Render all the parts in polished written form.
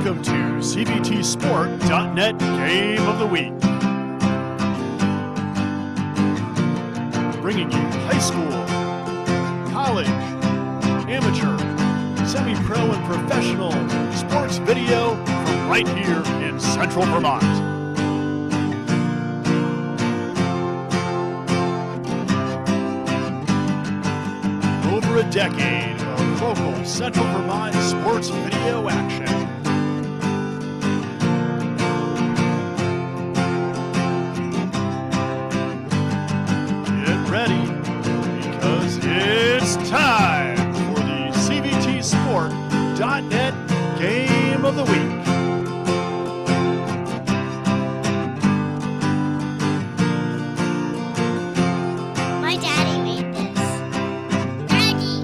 Welcome to CBTSport.net Game of the Week. Bringing you high school, college, amateur, semi-pro, and professional sports video from right here in Central Vermont. Over a decade of local Central Vermont sports video action. Get ready, because it's time for the CBTSport.net Game of the Week. My daddy made this. Daddy!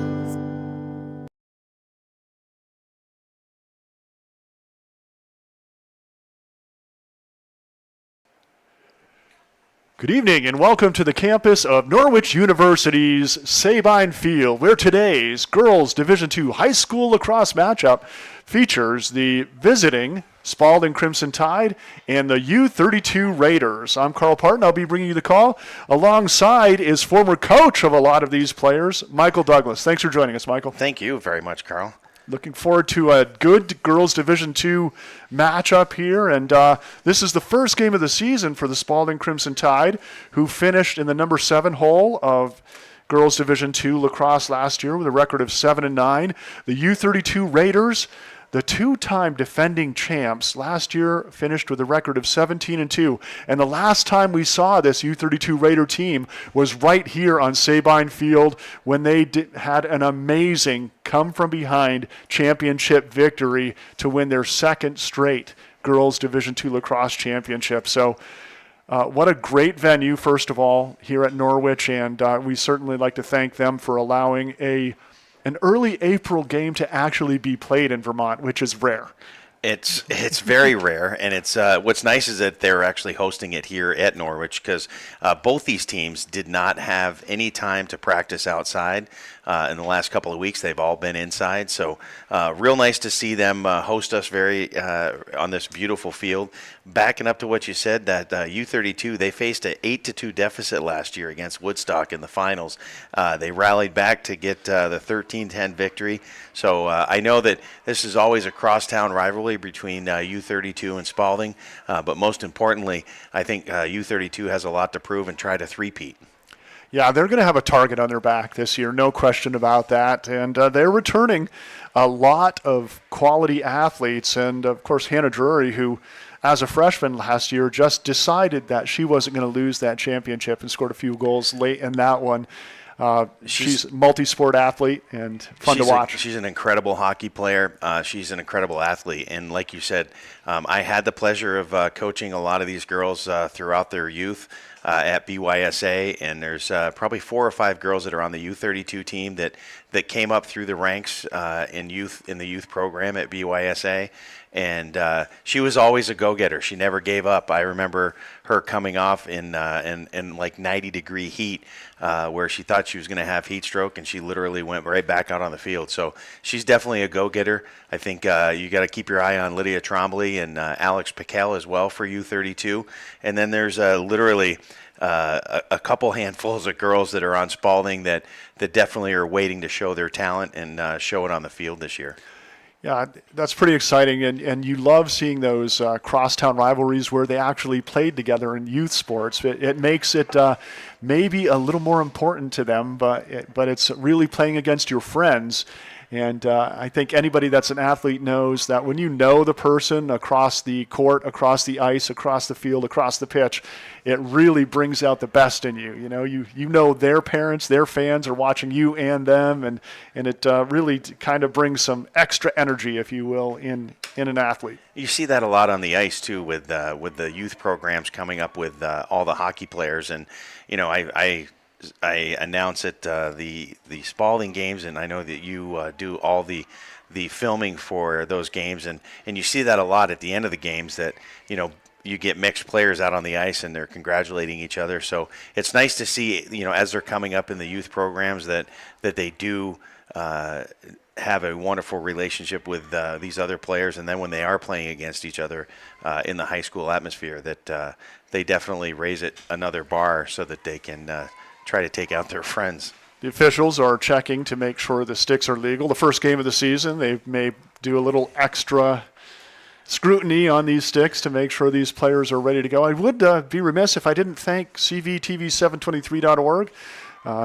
Good evening and welcome to the campus of Norwich University's Sabine Field, where today's girls Division II high school lacrosse matchup features the visiting Spaulding Crimson Tide and the U32 Raiders. I'm Carl Parton. I'll be bringing you the call. Alongside is former coach of a lot of these players, Michael Douglas. Thanks for joining us, Michael. Thank you very much, Carl. Looking forward to a good girls Division II matchup here, and this is the first game of the season for the Spaulding Crimson Tide, who finished in the number 7 hole of girls Division II lacrosse last year with a record of 7-9. The U32 Raiders, the two-time defending champs, last year finished with a record of 17-2. And the last time we saw this U32 Raider team was right here on Sabine Field when they had an amazing come-from-behind championship victory to win their second straight girls Division II lacrosse championship. So what a great venue, first of all, here at Norwich. And we certainly like to thank them for allowing an early April game to actually be played in Vermont, which is rare. It's very rare, and it's what's nice is that they're actually hosting it here at Norwich because both these teams did not have any time to practice outside in the last couple of weeks. They've all been inside, so real nice to see them host us on this beautiful field. Backing up to what you said, that U32, they faced an 8-2 deficit last year against Woodstock in the finals. They rallied back to get the 13-10 victory. So I know that this is always a crosstown rivalry between U32 and Spaulding, but most importantly, I think U32 has a lot to prove and try to three-peat. Yeah, they're going to have a target on their back this year, no question about that. And they're returning a lot of quality athletes. And, of course, Hannah Drury, who, as a freshman last year, just decided that she wasn't going to lose that championship and scored a few goals late in that one. She's a multi-sport athlete and fun to watch. She's an incredible hockey player. She's an incredible athlete. And like you said, I had the pleasure of coaching a lot of these girls throughout their youth at BYSA. And there's probably 4 or 5 girls that are on the U32 team that came up through the ranks in the youth program at BYSA. And she was always a go-getter. She never gave up. I remember her coming off in like 90-degree heat where she thought she was going to have heat stroke, and she literally went right back out on the field. So she's definitely a go-getter. I think you got to keep your eye on Lydia Trombley and Alex Piquel as well for U32. And then there's literally a couple handfuls of girls that are on Spaulding that definitely are waiting to show their talent and show it on the field this year. Yeah, that's pretty exciting, and you love seeing those crosstown rivalries where they actually played together in youth sports. It makes it maybe a little more important to them, but it's really playing against your friends. And I think anybody that's an athlete knows that when you know the person across the court, across the ice, across the field, across the pitch, it really brings out the best in you. You know their parents, their fans are watching you and them, and it really kind of brings some extra energy, if you will, in an athlete. You see that a lot on the ice too, with the youth programs coming up with all the hockey players, and I announce at the Spaulding games, and I know that you do all the filming for those games, and you see that a lot at the end of the games, that you get mixed players out on the ice and they're congratulating each other. So it's nice to see, as they're coming up in the youth programs, that they do have a wonderful relationship with these other players, and then when they are playing against each other in the high school atmosphere, that they definitely raise it another bar so that they can try to take out their friends. The officials are checking to make sure the sticks are legal. The first game of the season, they may do a little extra scrutiny on these sticks to make sure these players are ready to go. I would be remiss if I didn't thank CVTV723.org.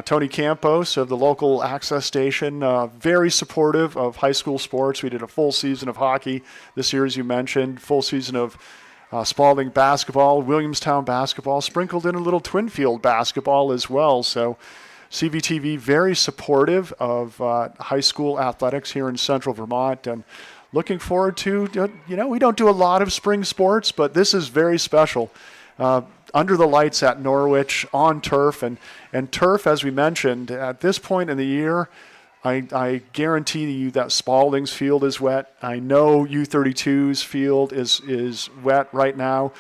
Tony Campos of the local access station, very supportive of high school sports. We did a full season of hockey this year, as you mentioned, full season of Spaulding basketball, Williamstown basketball, sprinkled in a little Twinfield basketball as well. So CVTV very supportive of high school athletics here in central Vermont, and looking forward to, we don't do a lot of spring sports, but this is very special. Under the lights at Norwich, on turf, and turf, as we mentioned, at this point in the year, I guarantee you that Spaulding's field is wet. I know U32's field is wet right now,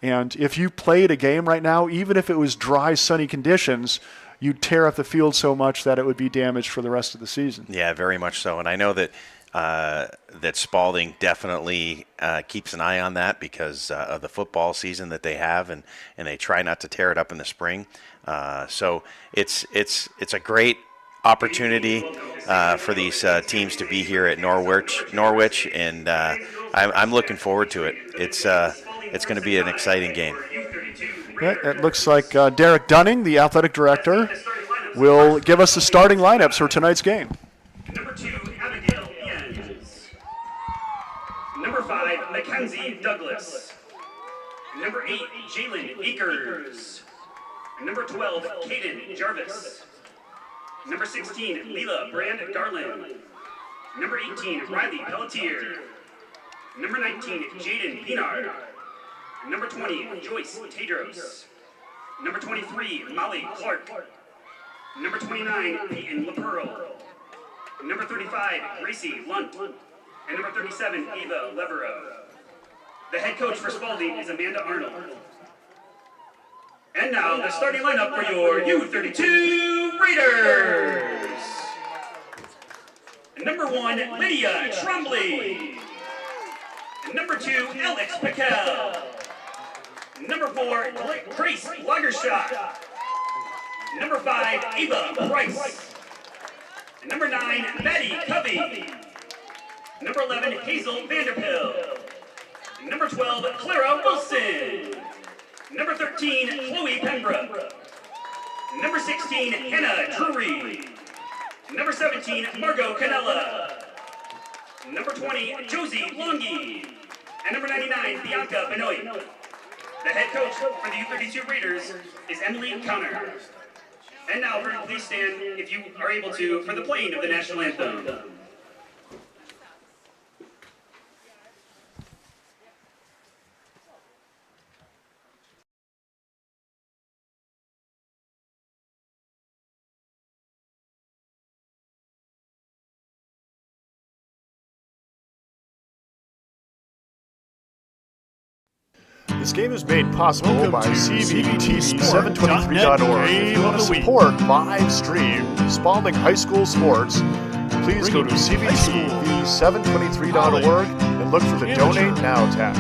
and if you played a game right now, even if it was dry, sunny conditions, you'd tear up the field so much that it would be damaged for the rest of the season. Yeah, very much so, and I know that that Spaulding definitely keeps an eye on that because of the football season that they have, and they try not to tear it up in the spring. So it's a great opportunity for these teams to be here at Norwich, and I'm looking forward to it. It's going to be an exciting game. It looks like Derek Dunning, the athletic director, will give us the starting lineups for tonight's game. Number 2, Abigail Ians. Number 5, Mackenzie Douglas. Number 8, Jalen Akers. Number 12, Caden Jarvis. Number 16, Leela Brand Garland. Number 18, Riley Pelletier. Number 19, Jaden Pinard. Number 20, Joyce Tadros. Number 23, Molly Clark. Number 29, Peyton LaPearl. Number 35, Gracie Lunt. And number 37, Ava Levereau. The head coach for Spaulding is Amanda Arnold. And now the starting lineup for your U32 Raiders. Number 1, Lydia Trombley. Number 2, Alex Piquel. Number 4, Grace Lagershot. Number 5, Ava Price. Number 9, Maddie Covey. Number 11, Hazel Vanderpill. Number 12, Clara Wilson. Number 13, Chloe Pembroke. Number 16, Hannah Drury. Number 17, Margot Canella. Number 20, Josie Longy. And number 99, Bianca Benoit. The head coach for the U32 Raiders is Emily Connor. And now, please stand, if you are able to, for the playing of the national anthem. This game is made possible by CVTV723.org. If you want to support live stream Spaulding High School sports, please go to CVTV723.org and look for the Donate Now tab.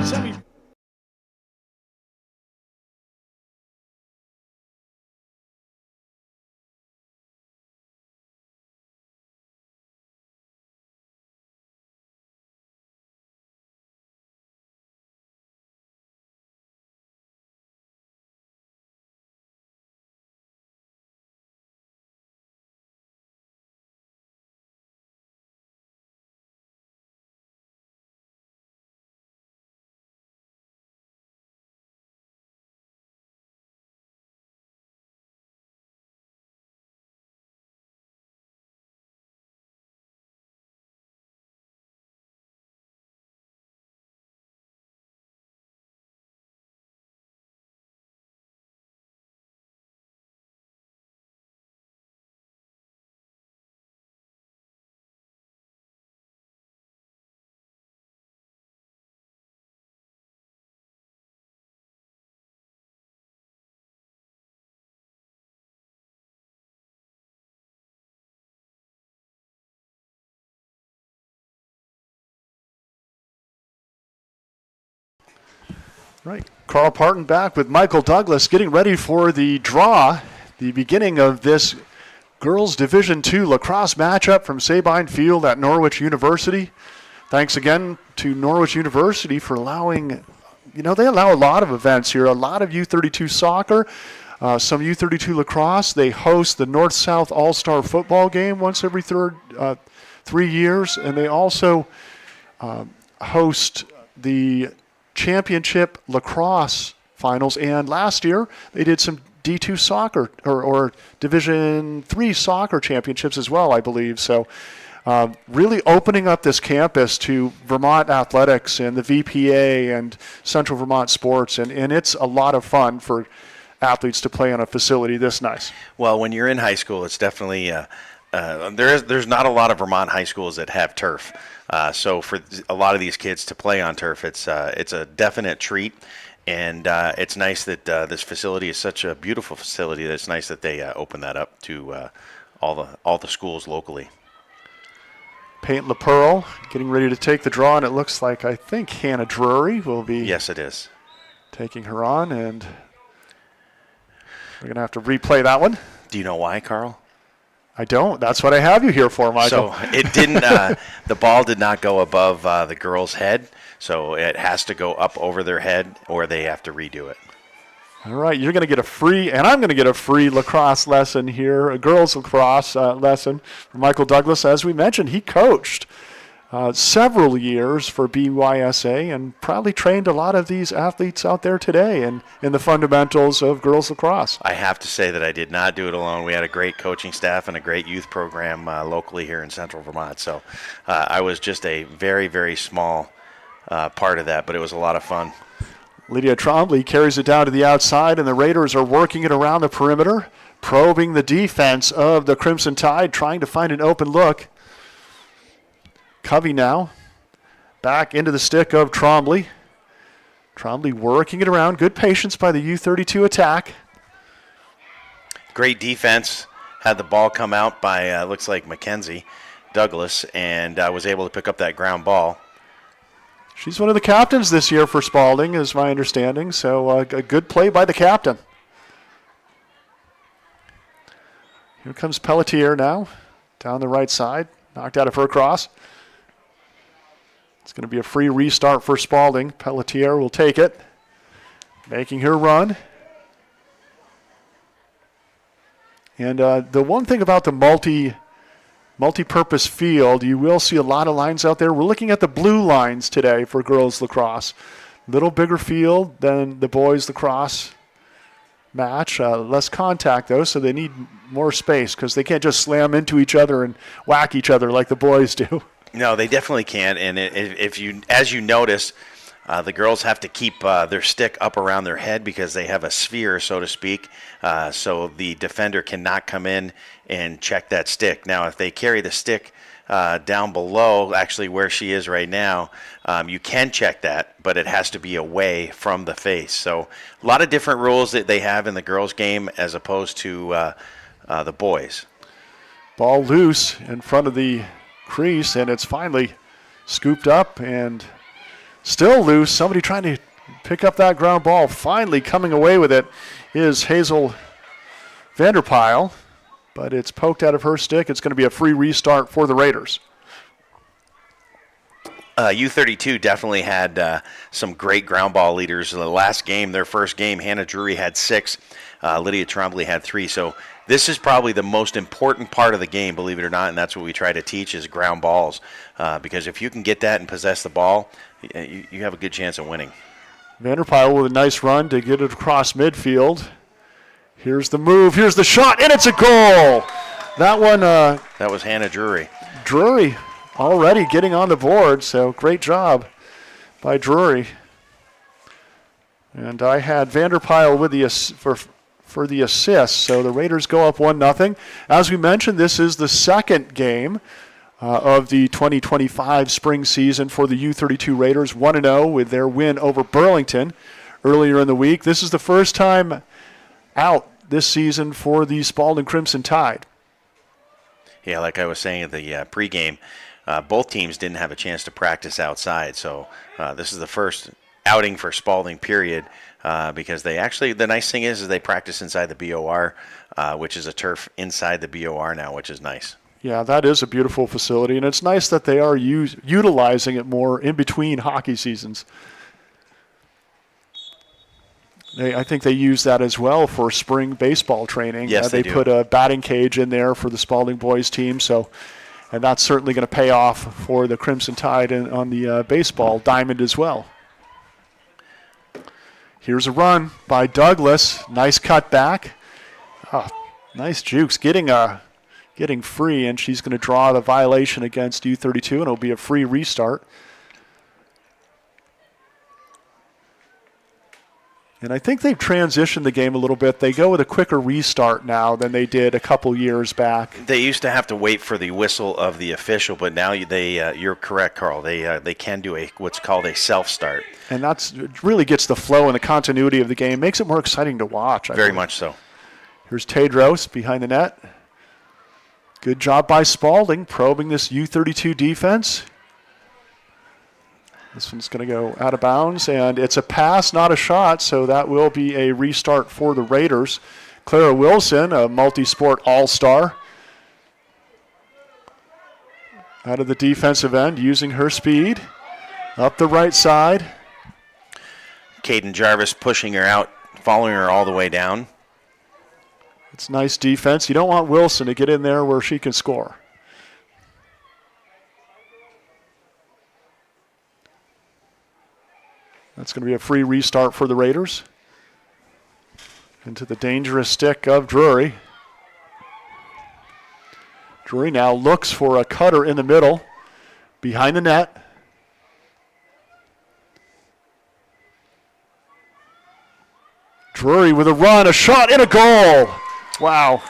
Right. Carl Parton back with Michael Douglas getting ready for the draw, the beginning of this girls Division II lacrosse matchup from Sabine Field at Norwich University. Thanks again to Norwich University for allowing, they allow a lot of events here, a lot of U32 soccer, some U32 lacrosse. They host the North-South All-Star football game once every 3 years, and they also host the championship lacrosse finals, and last year they did some D2 soccer or Division III soccer championships as well, I believe. So really opening up this campus to Vermont athletics and the VPA and Central Vermont sports, and it's a lot of fun for athletes to play on a facility this nice. Well, when you're in high school, it's definitely there's not a lot of Vermont high schools that have turf. So for a lot of these kids to play on turf, it's a definite treat, and it's nice that this facility is such a beautiful facility that it's nice that they open that up to all the schools locally. Peyton LaPearl getting ready to take the draw, and it looks like I think Hannah Drury will be Yes, it is. taking her on, and we're going to have to replay that one. Do you know why, Carl? I don't. That's what I have you here for, Michael. So it didn't. The ball did not go above the girl's head, so it has to go up over their head, or they have to redo it. All right, you're going to get a free, and I'm going to get a free lacrosse lesson here, a girls lacrosse lesson from Michael Douglas. As we mentioned, he coached several years for BYSA and probably trained a lot of these athletes out there today in the fundamentals of girls lacrosse. I have to say that I did not do it alone. We had a great coaching staff and a great youth program locally here in Central Vermont. So I was just a very, very small part of that, but it was a lot of fun. Lydia Trombley carries it down to the outside, and the Raiders are working it around the perimeter, probing the defense of the Crimson Tide, trying to find an open look. Covey now back into the stick of Trombley. Trombley working it around. Good patience by the U32 attack. Great defense. Had the ball come out by, looks like Mackenzie Douglas, and was able to pick up that ground ball. She's one of the captains this year for Spaulding, is my understanding. So a good play by the captain. Here comes Pelletier now, down the right side, knocked out of her cross. It's going to be a free restart for Spaulding. Pelletier will take it, making her run. And the one thing about the multi-purpose field, you will see a lot of lines out there. We're looking at the blue lines today for girls lacrosse. Little bigger field than the boys lacrosse match. Less contact, though, so they need more space because they can't just slam into each other and whack each other like the boys do. No, they definitely can't. And as you notice, the girls have to keep their stick up around their head because they have a sphere, so to speak, so the defender cannot come in and check that stick. Now, if they carry the stick down below, actually where she is right now, you can check that, but it has to be away from the face. So a lot of different rules that they have in the girls' game as opposed to the boys. Ball loose in front of the crease, and it's finally scooped up and still loose. Somebody trying to pick up that ground ball. Finally coming away with it is Hazel Vanderpyle, but it's poked out of her stick. It's going to be a free restart for the Raiders. U32 definitely had some great ground ball leaders. In the last game, their first game, Hannah Drury had 6. Lydia Trombley had 3. So this is probably the most important part of the game, believe it or not, and that's what we try to teach is ground balls. Because if you can get that and possess the ball, you have a good chance of winning. Vanderpyle with a nice run to get it across midfield. Here's the move. Here's the shot, and it's a goal. That one. That was Hannah Drury. Drury already getting on the board, so great job by Drury. And I had Vanderpyle with the for the assist, so the Raiders go up 1-0. As we mentioned, this is the second game of the 2025 spring season for the U32 Raiders, 1-0 with their win over Burlington earlier in the week. This is the first time out this season for the Spaulding Crimson Tide. Yeah, like I was saying at the pregame, both teams didn't have a chance to practice outside, so this is the first outing for Spaulding, period, because they actually, the nice thing is they practice inside the BOR, which is a turf inside the BOR now, which is nice. Yeah, that is a beautiful facility, and it's nice that they are utilizing it more in between hockey seasons. I think they use that as well for spring baseball training. Yes, they do. Put a batting cage in there for the Spaulding boys team, and that's certainly going to pay off for the Crimson Tide on the baseball diamond as well. Here's a run by Douglas. Nice cut back. Oh, nice jukes. Getting free, and she's going to draw the violation against U32, and it'll be a free restart. And I think they've transitioned the game a little bit. They go with a quicker restart now than they did a couple years back. They used to have to wait for the whistle of the official, but now you're correct, Carl. They can do what's called a self-start. And it really gets the flow and the continuity of the game, makes it more exciting to watch. Very much so. Here's Tedros behind the net. Good job by Spaulding probing this U32 defense. This one's going to go out of bounds, and it's a pass, not a shot, so that will be a restart for the Raiders. Clara Wilson, a multi-sport all-star, out of the defensive end, using her speed. Up the right side. Caden Jarvis pushing her out, following her all the way down. It's nice defense. You don't want Wilson to get in there where she can score. That's going to be a free restart for the Raiders. Into the dangerous stick of Drury. Drury now looks for a cutter in the middle, behind the net. Drury with a run, a shot, and a goal. Wow.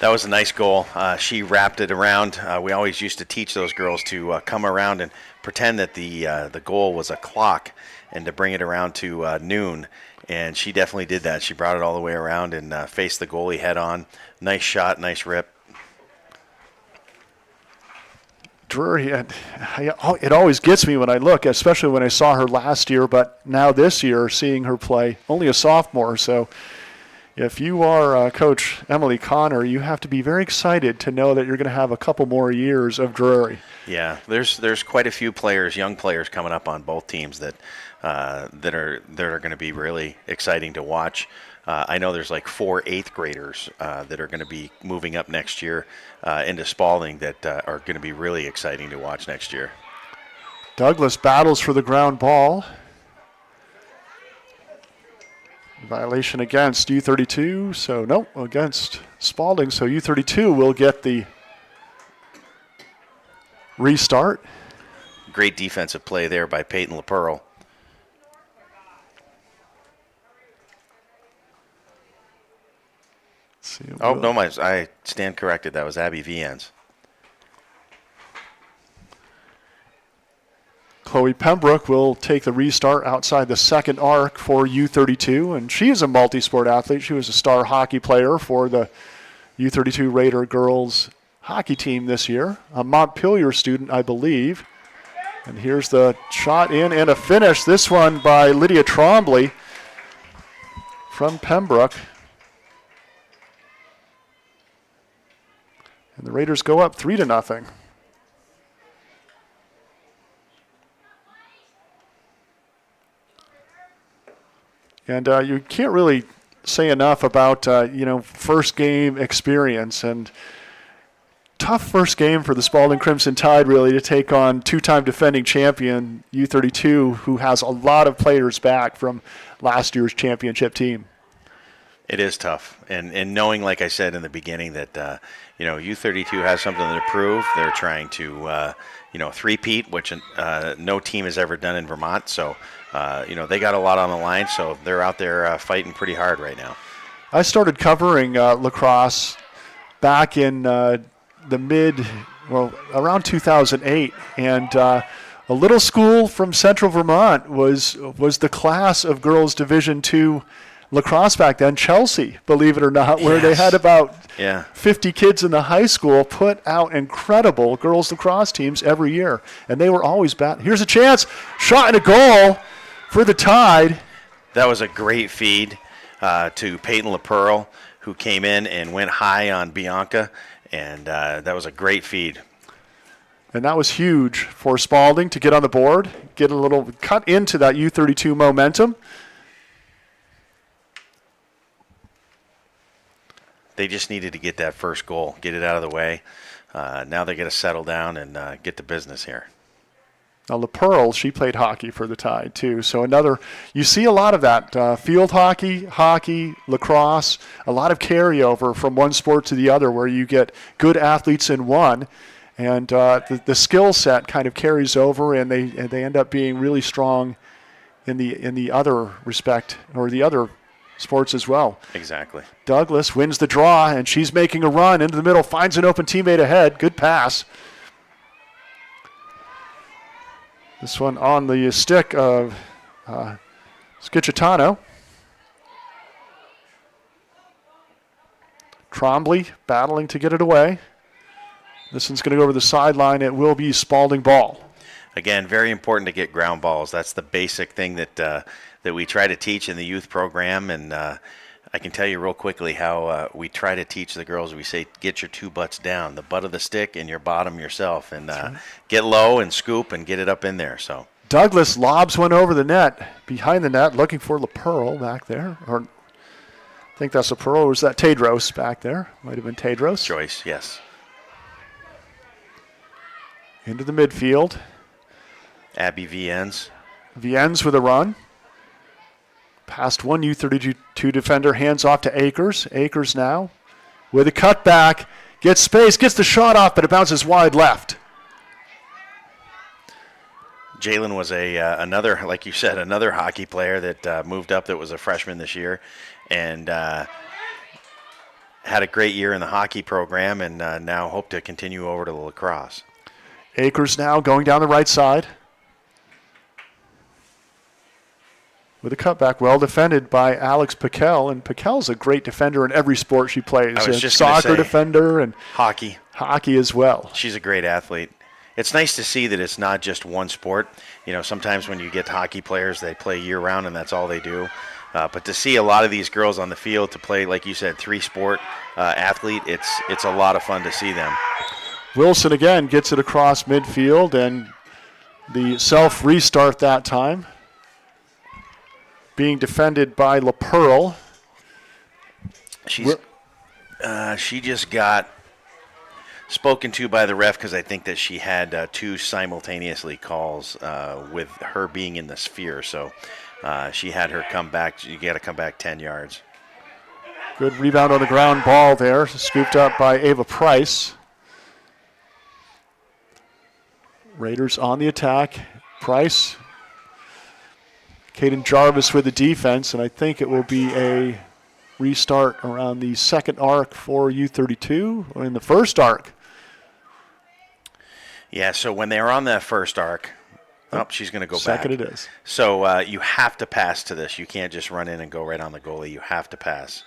That was a nice goal. She wrapped it around. We always used to teach those girls to come around and pretend that the goal was a clock and to bring it around to noon. And she definitely did that. She brought it all the way around and faced the goalie head on. Nice shot, nice rip. Drury, it always gets me when I look, especially when I saw her last year, but now this year, seeing her play, only a sophomore, so if you are Coach Emily Connor, you have to be very excited to know that you're going to have a couple more years of Drury. Yeah, there's quite a few players, young players, coming up on both teams that are going to be really exciting to watch. I know there's like 4 8th graders that are going to be moving up next year into Spaulding that are going to be really exciting to watch next year. Douglas battles for the ground ball. Violation against U32, so no, against Spaulding. So U32 will get the restart. Great defensive play there by Peyton LaPearl. Oh, no, I stand corrected. That was Abby Viens. Chloe Pembroke will take the restart outside the second arc for U32, and she is a multi-sport athlete. She was a star hockey player for the U32 Raider girls hockey team this year, a Montpelier student, I believe. And here's the shot in and a finish. This one by Lydia Trombley from Pembroke. And the Raiders go up 3-0. And you can't really say enough about, first game experience. And tough first game for the Spaulding Crimson Tide, really, to take on two-time defending champion U32, who has a lot of players back from last year's championship team. It is tough. And knowing, like I said in the beginning, that, U32 has something to prove. They're trying to, three-peat, which no team has ever done in Vermont. So, they got a lot on the line, so they're out there fighting pretty hard right now. I started covering lacrosse back in around 2008, and a little school from central Vermont was the class of girls Division II lacrosse back then, Chelsea, believe it or not, where they had about 50 kids in the high school put out incredible girls lacrosse teams every year, and they were always Here's a chance, shot and a goal For the Tide, That was a great feed to Peyton LaPearl, who came in and went high on Bianca, and that was a great feed. and that was huge for Spaulding to get on the board, get a little cut into that U32 momentum. They just needed to get that first goal, get it out of the way. Now they got to settle down and get to business here. Now, LaPearl, she played hockey for the Tide, too. So you see a lot of that. Field hockey, lacrosse, a lot of carryover from one sport to the other where you get good athletes in one, and the skill set kind of carries over, and they end up being really strong in the other respect, or the other sports as well. Exactly. Douglas wins the draw, and she's making a run into the middle, finds an open teammate ahead. Good pass. This one on the stick of Schicitano. Trombley battling to get it away. This one's going to go over the sideline. It will be Spaulding ball. Again, very important to get ground balls. That's the basic thing that we try to teach in the youth program. And I can tell you real quickly how we try to teach the girls. We say, get your two butts down, the butt of the stick and your bottom yourself. And get low and scoop and get it up in there. So Douglas lobs one over the net, behind the net, looking for LaPearl back there. Or I think that's LaPearl, or was that Tedros back there? Might have been Tedros. Joyce, yes. Into the midfield. Abby Viennes. Viennes with a run. Past one U32 defender, hands off to Akers. Akers now with a cutback. Gets space, gets the shot off, but it bounces wide left. Jalen was another, like you said, another hockey player that moved up that was a freshman this year and had a great year in the hockey program and now hope to continue over to the lacrosse. Akers now going down the right side. With a cutback, well defended by Alex Piquel, and Piquel's a great defender in every sport she plays. I was just soccer defender and hockey as well. She's a great athlete. It's nice to see that it's not just one sport. You know, sometimes when you get hockey players, they play year-round and that's all they do. But to see a lot of these girls on the field to play, like you said, three-sport athlete, it's a lot of fun to see them. Wilson again gets it across midfield, and the self-restart that time. Being defended by LaPearl. She just got spoken to by the ref because I think that she had two simultaneously calls with her being in the sphere. So she had her come back. You got to come back 10 yards. Good rebound on the ground ball there. Scooped up by Ava Price. Raiders on the attack. Price. Caden Jarvis with the defense, and I think it will be a restart around the second arc for U32, or in the first arc. Yeah, so when they were on that first arc, she's going to go second back. Second it is. So you have to pass to this. You can't just run in and go right on the goalie. You have to pass.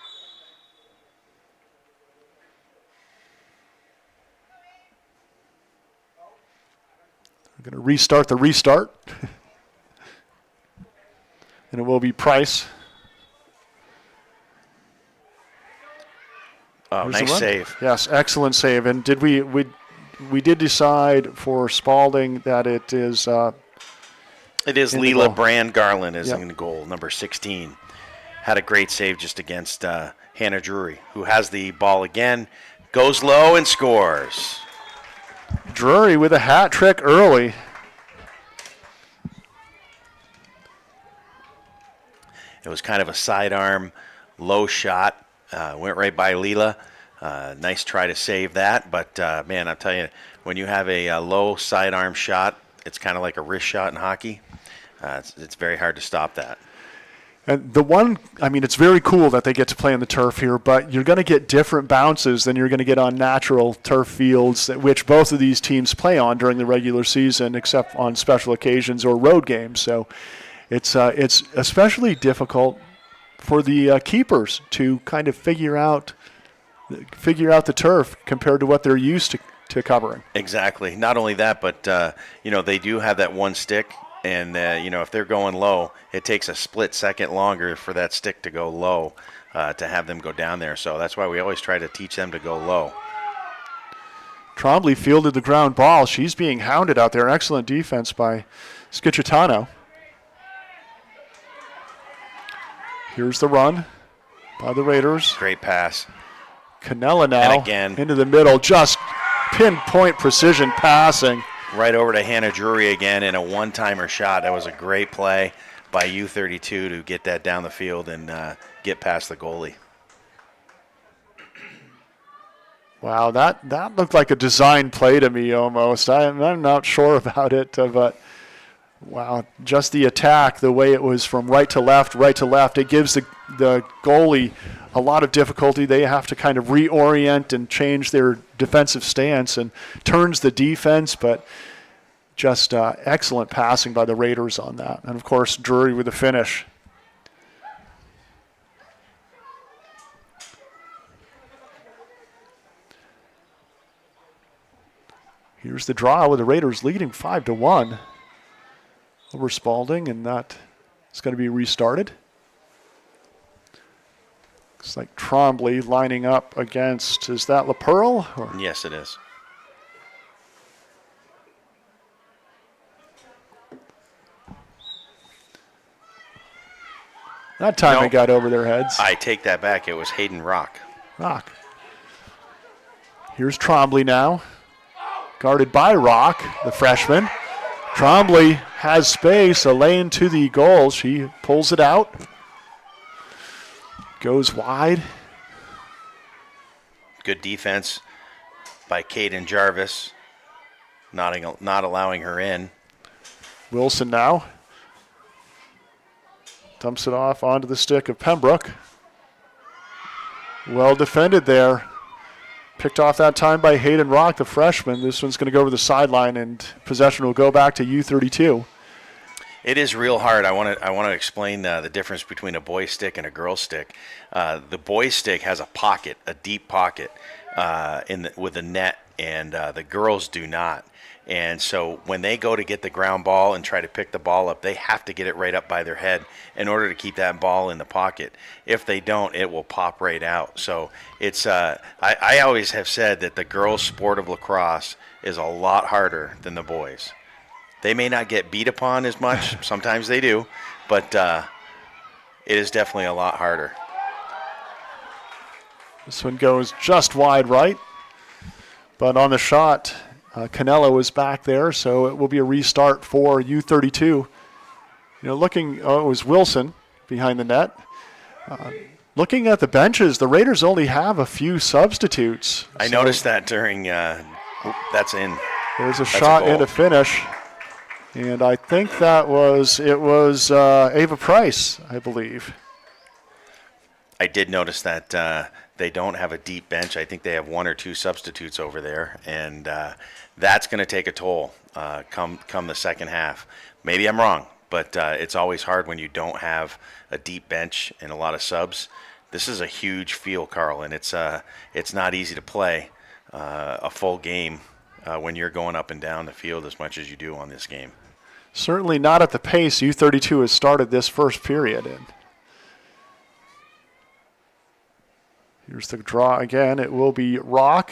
We're going to restart the restart. And it will be Price. Oh, nice save. Yes, excellent save. And did we did decide for Spaulding that it is Leela Brand Garland is in the goal, number 16. Had a great save just against Hannah Drury, who has the ball again, goes low and scores. Drury with a hat trick early. It was kind of a sidearm, low shot. Went right by Leela. Nice try to save that. But, man, I'll tell you, when you have a low sidearm shot, it's kind of like a wrist shot in hockey. It's very hard to stop that. And it's very cool that they get to play on the turf here, but you're going to get different bounces than you're going to get on natural turf fields, which both of these teams play on during the regular season, except on special occasions or road games. So it's especially difficult for the keepers to kind of figure out the turf compared to what they're used to covering. Exactly. Not only that, but they do have that one stick, And, if they're going low, it takes a split second longer for that stick to go low to have them go down there. So that's why we always try to teach them to go low. Trombley fielded the ground ball. She's being hounded out there. Excellent defense by Schicitano. Here's the run by the Raiders. Great pass. Canella now And again, into the middle. Just pinpoint precision passing. Right over to Hannah Drury again in a one-timer shot. That was a great play by U32 to get that down the field and get past the goalie. Wow, that looked like a design play to me almost. I'm not sure about it, but wow, just the attack, the way it was from right to left, it gives the goalie a lot of difficulty. They have to kind of reorient and change their defensive stance and turns the defense, but just excellent passing by the Raiders on that. And, of course, Drury with the finish. Here's the draw with the Raiders leading 5-1 over Spaulding, and that is going to be restarted. Looks like Trombley lining up against, is that LaPearl? Yes, it is. That time it got over their heads. I take that back. It was Hayden Rock. Rock. Here's Trombley now. Guarded by Rock, the freshman. Trombley has space, a lane to the goal. She pulls it out. Goes wide. Good defense by Caden Jarvis, not allowing her in. Wilson now. Dumps it off onto the stick of Pembroke. Well defended there. Picked off that time by Hayden Rock, the freshman. This one's going to go over the sideline, and possession will go back to U32. It is real hard. I want to explain the difference between a boy stick and a girl stick. The boy stick has a pocket, a deep pocket, with a net, and the girls do not. And so when they go to get the ground ball and try to pick the ball up, they have to get it right up by their head in order to keep that ball in the pocket. If they don't, it will pop right out. So it's I always have said that the girls' sport of lacrosse is a lot harder than the boys. They may not get beat upon as much. Sometimes they do. But it is definitely a lot harder. This one goes just wide right. But on the shot, Canella was back there, so it will be a restart for U32. It was Wilson behind the net. Looking at the benches, the Raiders only have a few substitutes. I noticed that during that's in. There's a shot and a finish. And I think it was Ava Price, I believe. I did notice that they don't have a deep bench. I think they have one or two substitutes over there, and that's going to take a toll come the second half. Maybe I'm wrong, but it's always hard when you don't have a deep bench and a lot of subs. This is a huge field, Carl, and it's not easy to play a full game when you're going up and down the field as much as you do on this game. Certainly not at the pace U32 has started this first period in. Here's the draw again. It will be Rock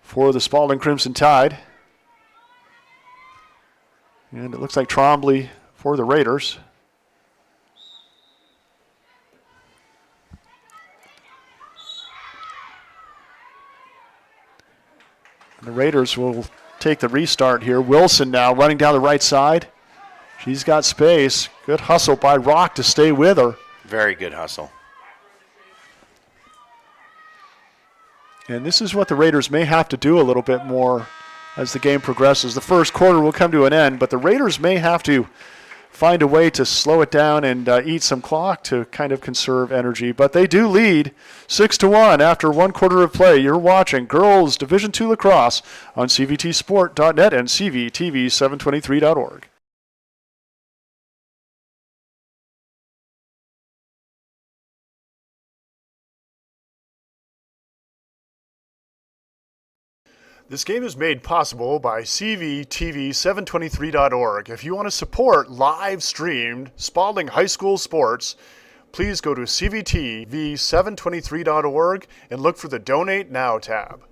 for the Spaulding Crimson Tide. And it looks like Trombley for the Raiders. And the Raiders will take the restart here. Wilson now running down the right side. She's got space. Good hustle by Rock to stay with her. Very good hustle. And this is what the Raiders may have to do a little bit more as the game progresses. The first quarter will come to an end, but the Raiders may have to find a way to slow it down and eat some clock to kind of conserve energy. But they do lead 6-1 after one quarter of play. You're watching Girls Division II Lacrosse on CVTsport.net and CVTV723.org. This game is made possible by CVTV723.org. If you want to support live-streamed Spaulding High School sports, please go to CVTV723.org and look for the Donate Now tab.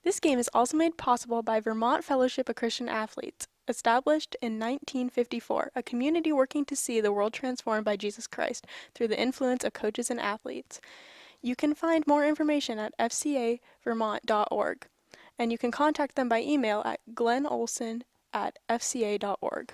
This game is also made possible by Vermont Fellowship of Christian Athletes, established in 1954, a community working to see the world transformed by Jesus Christ through the influence of coaches and athletes. You can find more information at fcavermont.org, and you can contact them by email at glennolson@fca.org.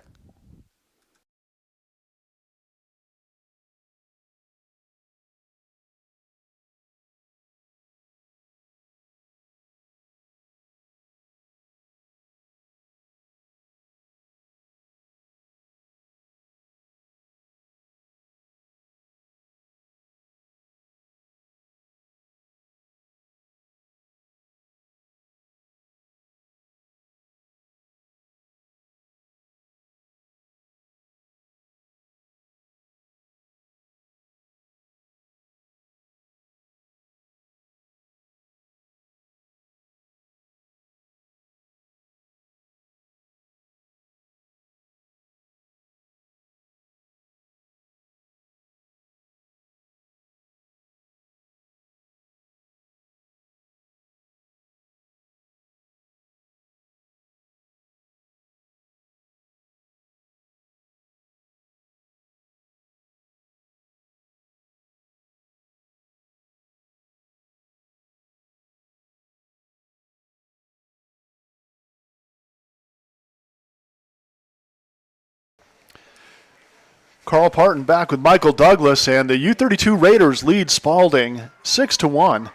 Carl Parton back with Michael Douglas, and the U32 Raiders lead Spaulding 6-1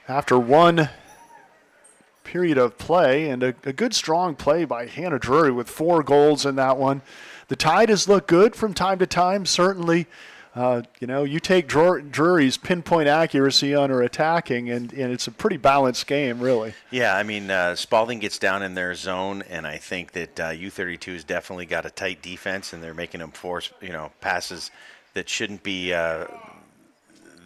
after one period of play, and a good strong play by Hannah Drury with 4 goals in that one. The Tide has looked good from time to time, certainly. You take Drury's pinpoint accuracy on her attacking, and it's a pretty balanced game, really. Yeah, I mean, Spaulding gets down in their zone, and I think that U32's definitely got a tight defense, and they're making them force, passes that shouldn't be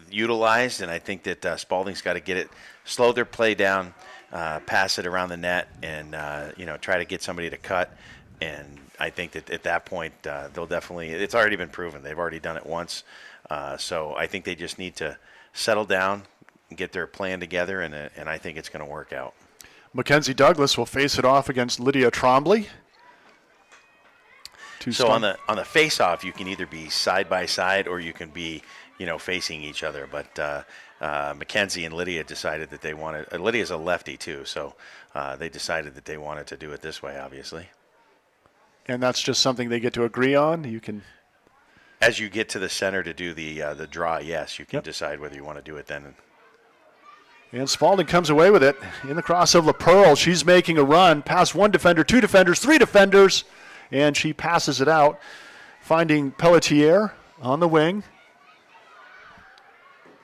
utilized. And I think that Spaulding's got to get it, slow their play down, pass it around the net, and try to get somebody to cut. And I think that at that point, they'll definitely – it's already been proven. They've already done it once. So I think they just need to settle down and get their plan together, and I think it's going to work out. Mackenzie Douglas will face it off against Lydia Trombley. So on the face-off, you can either be side by side or you can be, facing each other. But Mackenzie and Lydia decided that they wanted – Lydia's a lefty too, so they decided that they wanted to do it this way, obviously. And that's just something they get to agree on? You can, as you get to the center to do the draw, yes, you can decide whether you want to do it then. And Spaulding comes away with it in the cross of LaPearl. She's making a run past 1 defender, 2 defenders, 3 defenders, and she passes it out, finding Pelletier on the wing.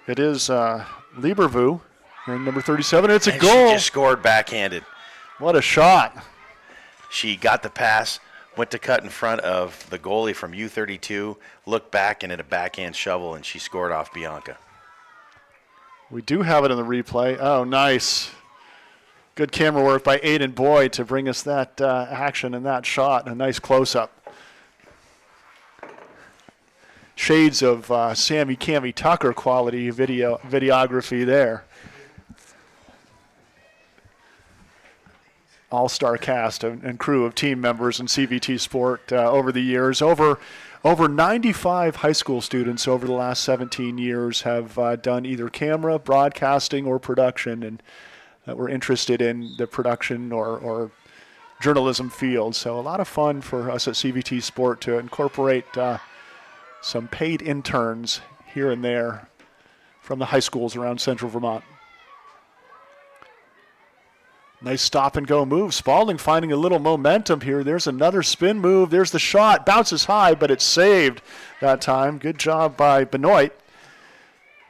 It is Liebervu, wearing number 37. It's a goal. She just scored backhanded. What a shot. She got the pass, went to cut in front of the goalie from U32, looked back and hit a backhand shovel, and she scored off Bianca. We do have it in the replay. Oh, nice. Good camera work by Aiden Boyd to bring us that action and that shot. A nice close-up. Shades of Sammy Cammy Tucker quality videography there. All-star cast and crew of team members in CVT Sport over the years. Over 95 high school students over the last 17 years have done either camera, broadcasting, or production, and that were interested in the production or journalism field. So a lot of fun for us at CVT Sport to incorporate some paid interns here and there from the high schools around central Vermont. Nice stop-and-go move. Spaulding finding a little momentum here. There's another spin move. There's the shot. Bounces high, but it's saved that time. Good job by Benoit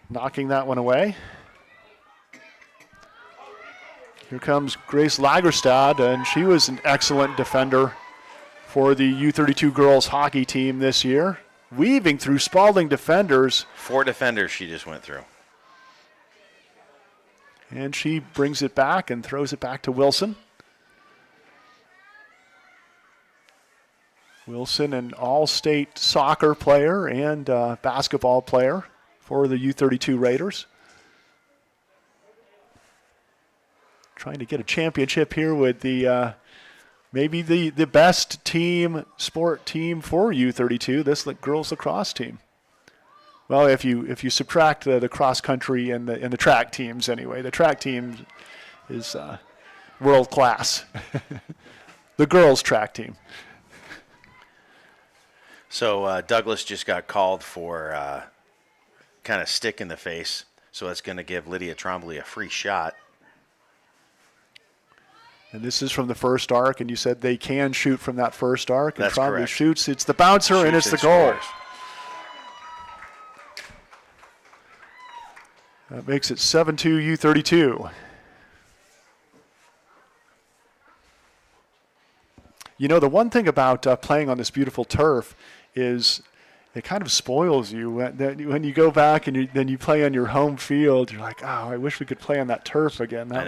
knocking that one away. Here comes Grace Lagerstad, and she was an excellent defender for the U32 girls hockey team this year. Weaving through Spaulding defenders. 4 defenders she just went through. And she brings it back and throws it back to Wilson. Wilson, an all-state soccer player and basketball player for the U32 Raiders. Trying to get a championship here with the maybe the best sport team for U32, this girls lacrosse team. Well, if you subtract the cross country and the track teams anyway, the track team is world class. The girls track team. So Douglas just got called for kind of stick in the face, so that's going to give Lydia Trombley a free shot. And this is from the first arc, and you said they can shoot from that first arc. And That's Trombley correct. shoots. It's the bouncer, and it's Shoots the goal. scores. That makes it 7-2 U32. You know, the one thing about playing on this beautiful turf is it kind of spoils you. When you go back and then you play on your home field, you're like, oh, I wish we could play on that turf again. That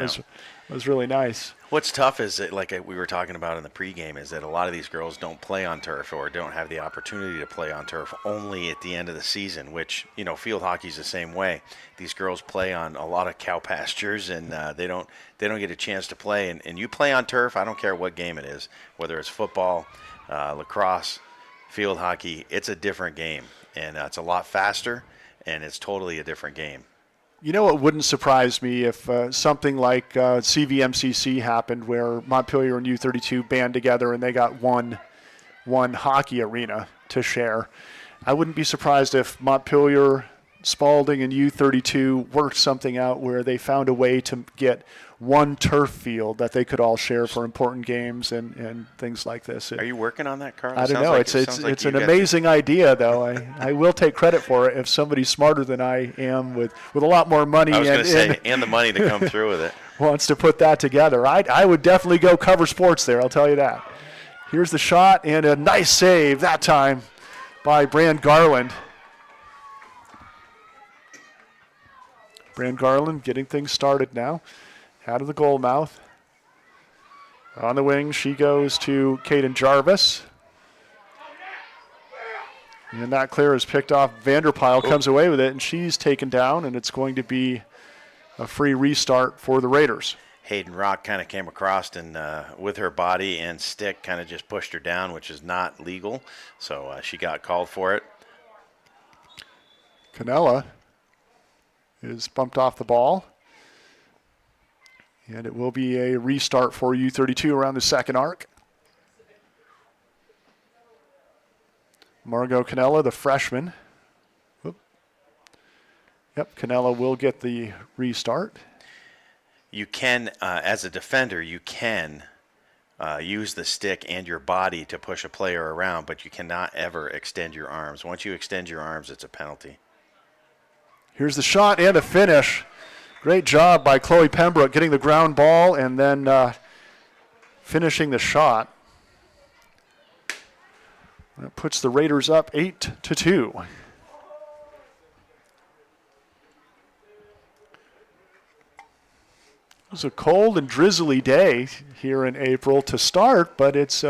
was really nice. What's tough is that, like we were talking about in the pregame, is that a lot of these girls don't play on turf or don't have the opportunity to play on turf only at the end of the season, which, field hockey's the same way. These girls play on a lot of cow pastures, and they don't get a chance to play. And you play on turf, I don't care what game it is, whether it's football, lacrosse, field hockey, it's a different game. And it's a lot faster, and it's totally a different game. You know, it wouldn't surprise me if something like CVMCC happened where Montpelier and U32 band together and they got one hockey arena to share. I wouldn't be surprised if Montpelier, Spaulding, and U32 worked something out where they found a way to get one turf field that they could all share for important games and things like this. Are you working on that, Carl? I don't know. It's an amazing idea, though. I will take credit for it if somebody smarter than I am with a lot more money I was going to say, and the money to come through with it. Wants to put that together. I would definitely go cover sports there, I'll tell you that. Here's the shot, and a nice save that time by Brand Garland. Brand Garland getting things started now. Out of the goal mouth. On the wing, she goes to Caden Jarvis. And that clear is picked off. Vanderpyle comes away with it, and she's taken down, and it's going to be a free restart for the Raiders. Hayden Rock kind of came across and with her body and stick kind of just pushed her down, which is not legal. So she got called for it. Canella is bumped off the ball. And it will be a restart for U32 around the second arc. Margot Canella, the freshman. Whoop. Yep, Canella will get the restart. You can, as a defender, you can use the stick and your body to push a player around, but you cannot ever extend your arms. Once you extend your arms, it's a penalty. Here's the shot and a finish. Great job by Chloe Pembroke getting the ground ball and then finishing the shot. That puts the Raiders up 8-2. It was a cold and drizzly day here in April to start, but it's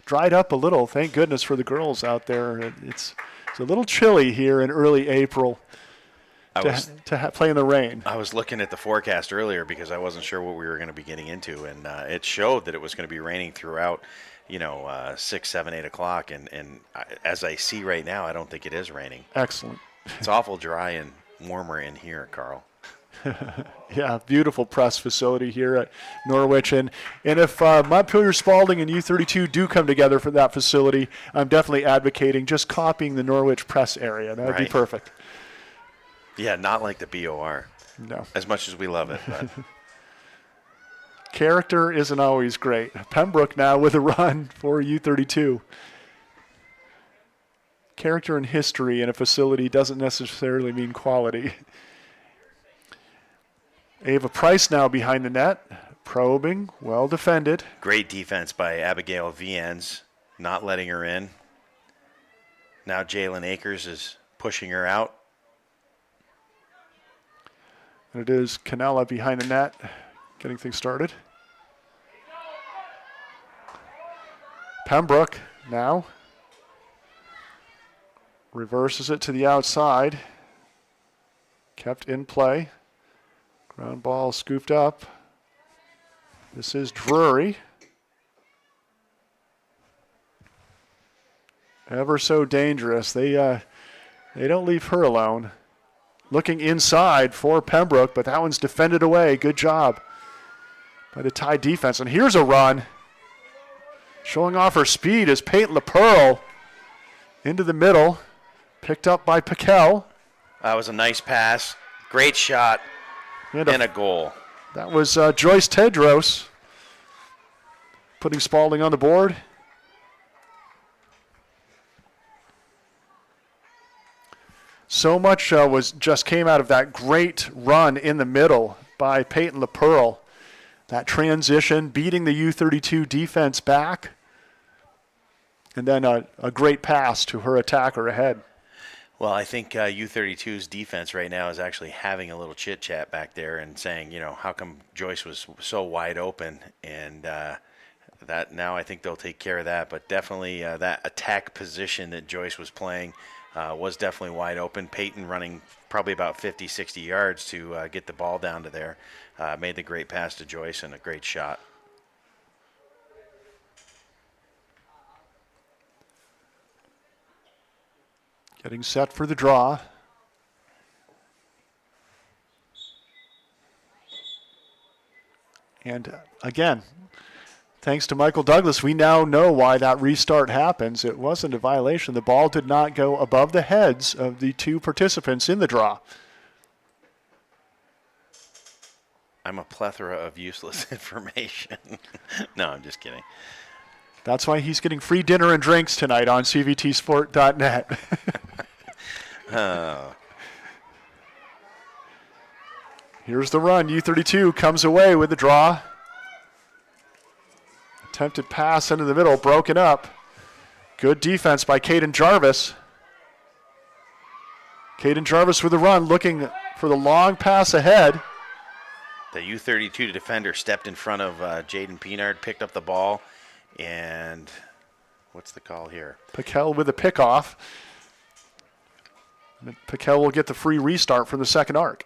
dried up a little. Thank goodness for the girls out there. It's a little chilly here in early April. To play in the rain. I was looking at the forecast earlier because I wasn't sure what we were going to be getting into, and it showed that it was going to be raining throughout, 6, 7, 8 o'clock, and as I see right now, I don't think it is raining. Excellent. It's awful dry and warmer in here, Carl. Yeah, beautiful press facility here at Norwich. And if Montpelier, Spaulding, and U32 do come together for that facility, I'm definitely advocating just copying the Norwich press area. That would be perfect. Yeah, not like the BOR. No. As much as we love it. But. Character isn't always great. Pembroke now with a run for U32. Character and history in a facility doesn't necessarily mean quality. Ava Price now behind the net. Probing, well defended. Great defense by Abigail Viens. not letting her in. Now Jalen Akers is pushing her out. And it is Canella behind the net, getting things started. Pembroke now reverses it to the outside. Kept in play. Ground ball scooped up. This is Drury. Ever so dangerous. They don't leave her alone. Looking inside for Pembroke, but that one's defended away. Good job by the Tide defense. And here's a run. Showing off her speed is Peyton LaPearl into the middle. Picked up by Piquel. That was a nice pass. Great shot. And a goal. That was Joyce Tedros putting Spaulding on the board. So much just came out of that great run in the middle by Peyton LaPearl. That transition, beating the U32 defense back. And then a great pass to her attacker ahead. Well, I think U32's defense right now is actually having a little chit-chat back there and saying, how come Joyce was so wide open? And that now I think they'll take care of that. But definitely that attack position that Joyce was playing was definitely wide open. Peyton running probably about 50, 60 yards to get the ball down to there. Made the great pass to Joyce and a great shot. Getting set for the draw. And again, thanks to Michael Douglas, we now know why that restart happens. It wasn't a violation. The ball did not go above the heads of the two participants in the draw. I'm a plethora of useless information. No, I'm just kidding. That's why he's getting free dinner and drinks tonight on cvtsport.net. Here's the run. U32 comes away with the draw. Attempted pass into the middle, broken up. Good defense by Caden Jarvis. Caden Jarvis with the run, looking for the long pass ahead. The U32 defender stepped in front of Jaden Peenard, picked up the ball, and what's the call here? Piquel with a pickoff. Piquel will get the free restart from the second arc.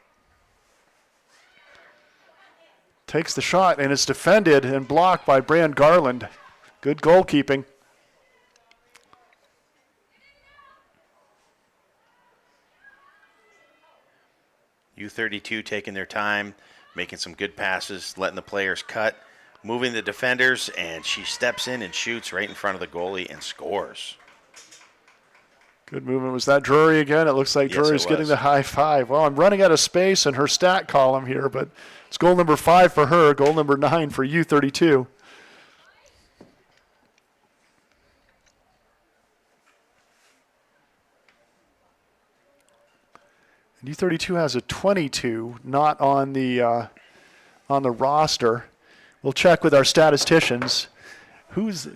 Takes the shot, and it's defended and blocked by Brand Garland. Good goalkeeping. U32 taking their time, making some good passes, letting the players cut, moving the defenders, and she steps in and shoots right in front of the goalie and scores. Good movement. Was that Drury again? It looks like Yes, Drury's it getting was. the high five. Well, I'm running out of space in her stat column here, but it's goal number 5 for her, goal number 9 for U32. And U32 has a 22, not on the roster. We'll check with our statisticians. Who's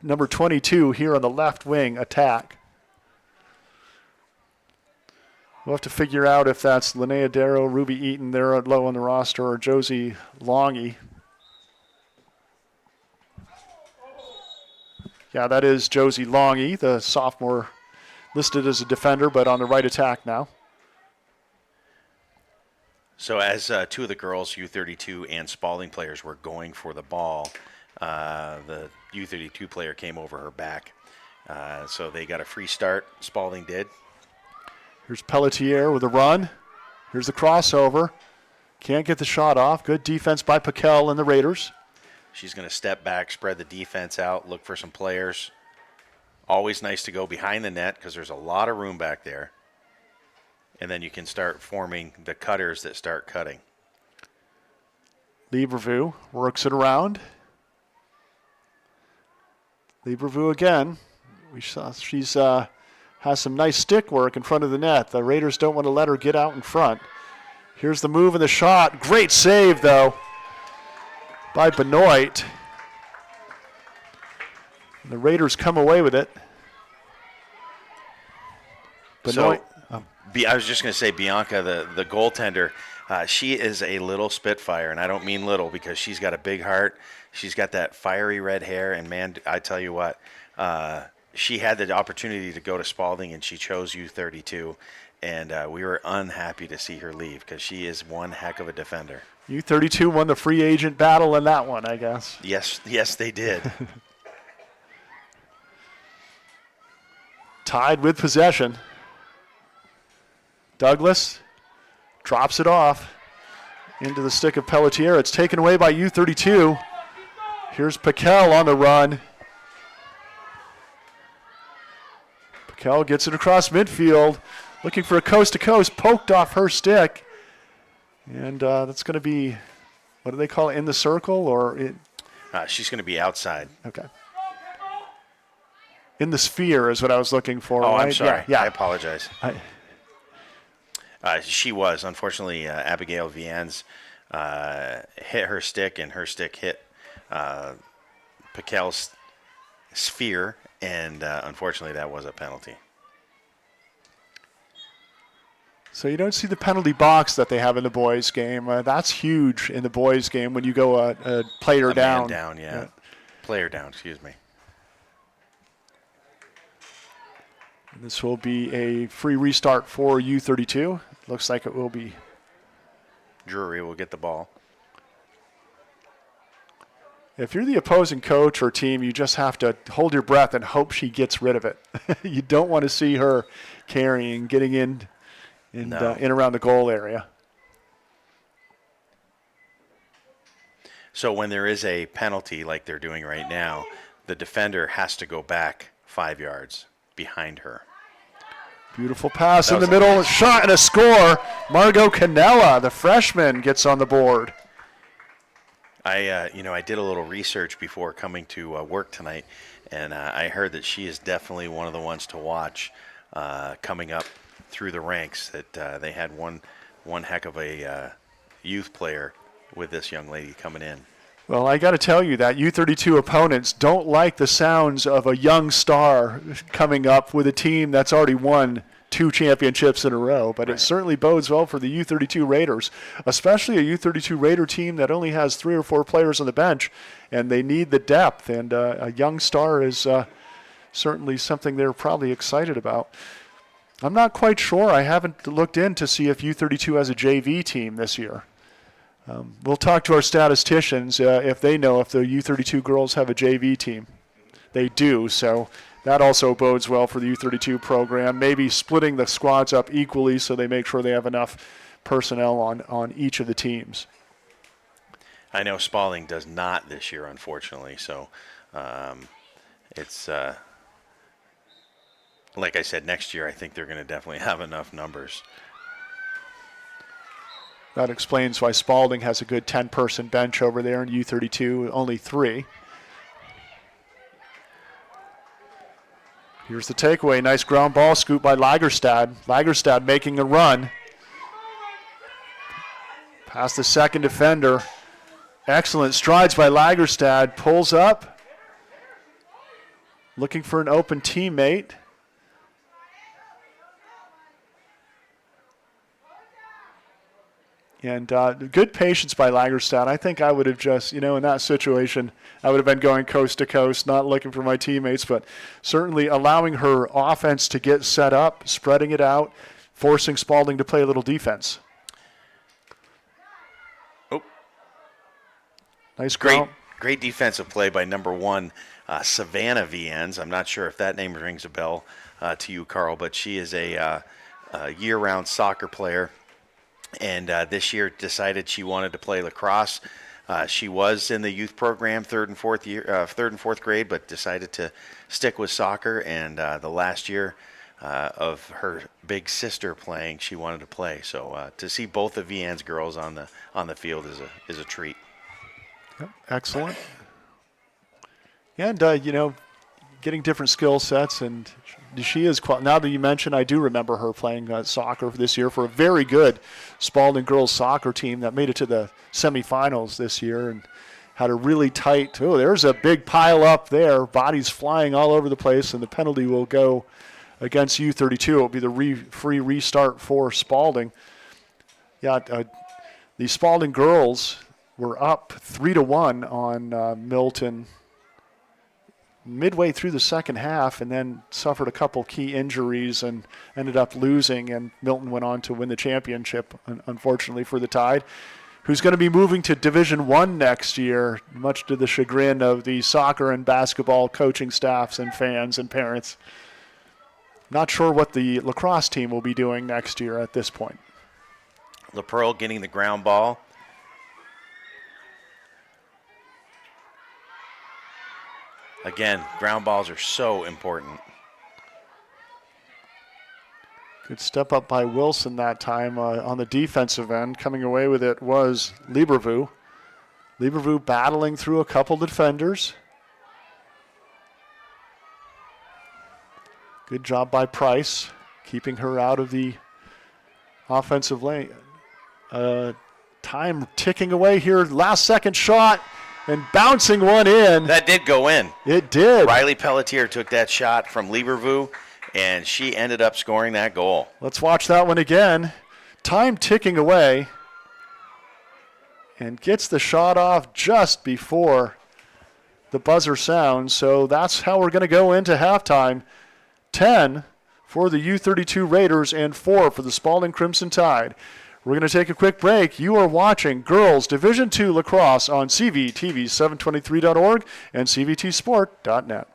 number 22 here on the left wing attack? We'll have to figure out if that's Linnea Darrow, Ruby Eaton, they're low on the roster, or Josie Longy. Yeah, that is Josie Longy, the sophomore listed as a defender, but on the right attack now. So as two of the girls, U32 and Spaulding players, were going for the ball, the U32 player came over her back. So they got a free start, Spaulding did. Here's Pelletier with a run. Here's the crossover. Can't get the shot off. Good defense by Piquel and the Raiders. She's going to step back, spread the defense out, look for some players. Always nice to go behind the net because there's a lot of room back there. And then you can start forming the cutters that start cutting. Liebervu works it around. Liebervu again. We saw she's has some nice stick work in front of the net. The Raiders don't want to let her get out in front. Here's the move and the shot. Great save, though, by Benoit. The Raiders come away with it. So, I was just going to say, Bianca, the goaltender, she is a little spitfire, and I don't mean little because she's got a big heart. She's got that fiery red hair, and man, I tell you what, she had the opportunity to go to Spaulding, and she chose U32, and we were unhappy to see her leave because she is one heck of a defender. U32 won the free agent battle in that one, I guess. Yes, they did. Tied with possession. Douglas drops it off into the stick of Pelletier. It's taken away by U32. Here's Piquel on the run. Piquel gets it across midfield, looking for a coast-to-coast, poked off her stick. And that's going to be, what do they call it, in the circle? Or She's going to be outside. Okay. In the sphere is what I was looking for. Oh, right? I'm sorry. Yeah. I apologize. She was. Unfortunately, Abigail Vians hit her stick, and her stick hit Piquel's sphere, and unfortunately that was a penalty. So you don't see the penalty box that they have in the boys' game. That's huge in the boys' game when you go a player down. Man down, yeah. Player down, excuse me. This will be a free restart for U32. Looks like it will be. Drury will get the ball. If you're the opposing coach or team, you just have to hold your breath and hope she gets rid of it. You don't want to see her carrying, getting in around the goal area. So when there is a penalty like they're doing right now, the defender has to go back 5 yards behind her. Beautiful pass in the middle, shot and a score. Margot Canella, the freshman, gets on the board. I did a little research before coming to work tonight, and I heard that she is definitely one of the ones to watch coming up through the ranks. That they had one heck of a youth player with this young lady coming in. Well, I got to tell you that U32 opponents don't like the sounds of a young star coming up with a team that's already won 2 championships in a row, but It certainly bodes well for the U32 Raiders, especially a U32 Raider team that only has 3 or 4 players on the bench, and they need the depth, and a young star is certainly something they're probably excited about. I'm not quite sure. I haven't looked in to see if U32 has a JV team this year. We'll talk to our statisticians if they know if the U32 girls have a JV team. They do, so that also bodes well for the U32 program. Maybe splitting the squads up equally so they make sure they have enough personnel on each of the teams. I know Spaulding does not this year, unfortunately, so it's like I said, next year I think they're going to definitely have enough numbers. That explains why Spaulding has a good 10-person bench over there, and U32 only 3. Here's the takeaway. Nice ground ball scoop by Lagerstad. Lagerstad making a run. Past the second defender. Excellent strides by Lagerstad. Pulls up. Looking for an open teammate. And good patience by Lagerstad. I think I would have just, in that situation, I would have been going coast to coast, not looking for my teammates, but certainly allowing her offense to get set up, spreading it out, forcing Spaulding to play a little defense. Oh. Nice Great defensive play by number 1, Savannah Viens. I'm not sure if that name rings a bell to you, Carl, but she is a year-round soccer player. And this year decided she wanted to play lacrosse. She was in the youth program third and fourth grade, but decided to stick with soccer. And the last year of her big sister playing, she wanted to play. So to see both of Vian's girls on the field is a treat. Yep, excellent. And getting different skill sets, and she is now that you mention, I do remember her playing soccer this year for a very good Spaulding girls soccer team that made it to the semifinals this year and had a really tight, oh, there's a big pile up there. Bodies flying all over the place, and the penalty will go against U32. It will be the free restart for Spaulding. Yeah, the Spaulding girls were up 3-1 on Milton midway through the second half, and then suffered a couple key injuries and ended up losing, and Milton went on to win the championship, unfortunately for the Tide, who's going to be moving to Division I next year, much to the chagrin of the soccer and basketball coaching staffs and fans and parents. Not sure what the lacrosse team will be doing next year at this point. LaPearl getting the ground ball. Again, ground balls are so important. Good step up by Wilson that time on the defensive end. Coming away with it was Liebervu. Liebervu battling through a couple defenders. Good job by Price, keeping her out of the offensive lane. Time ticking away here. Last second shot. And bouncing one in. That did go in. It did. Riley Pelletier took that shot from Liebervu, and she ended up scoring that goal. Let's watch that one again. Time ticking away. And gets the shot off just before the buzzer sounds. So that's how we're going to go into halftime. 10 for the U32 Raiders and 4 for the Spaulding Crimson Tide. We're going to take a quick break. You are watching Girls Division II Lacrosse on CVTV723.org and CVTsport.net.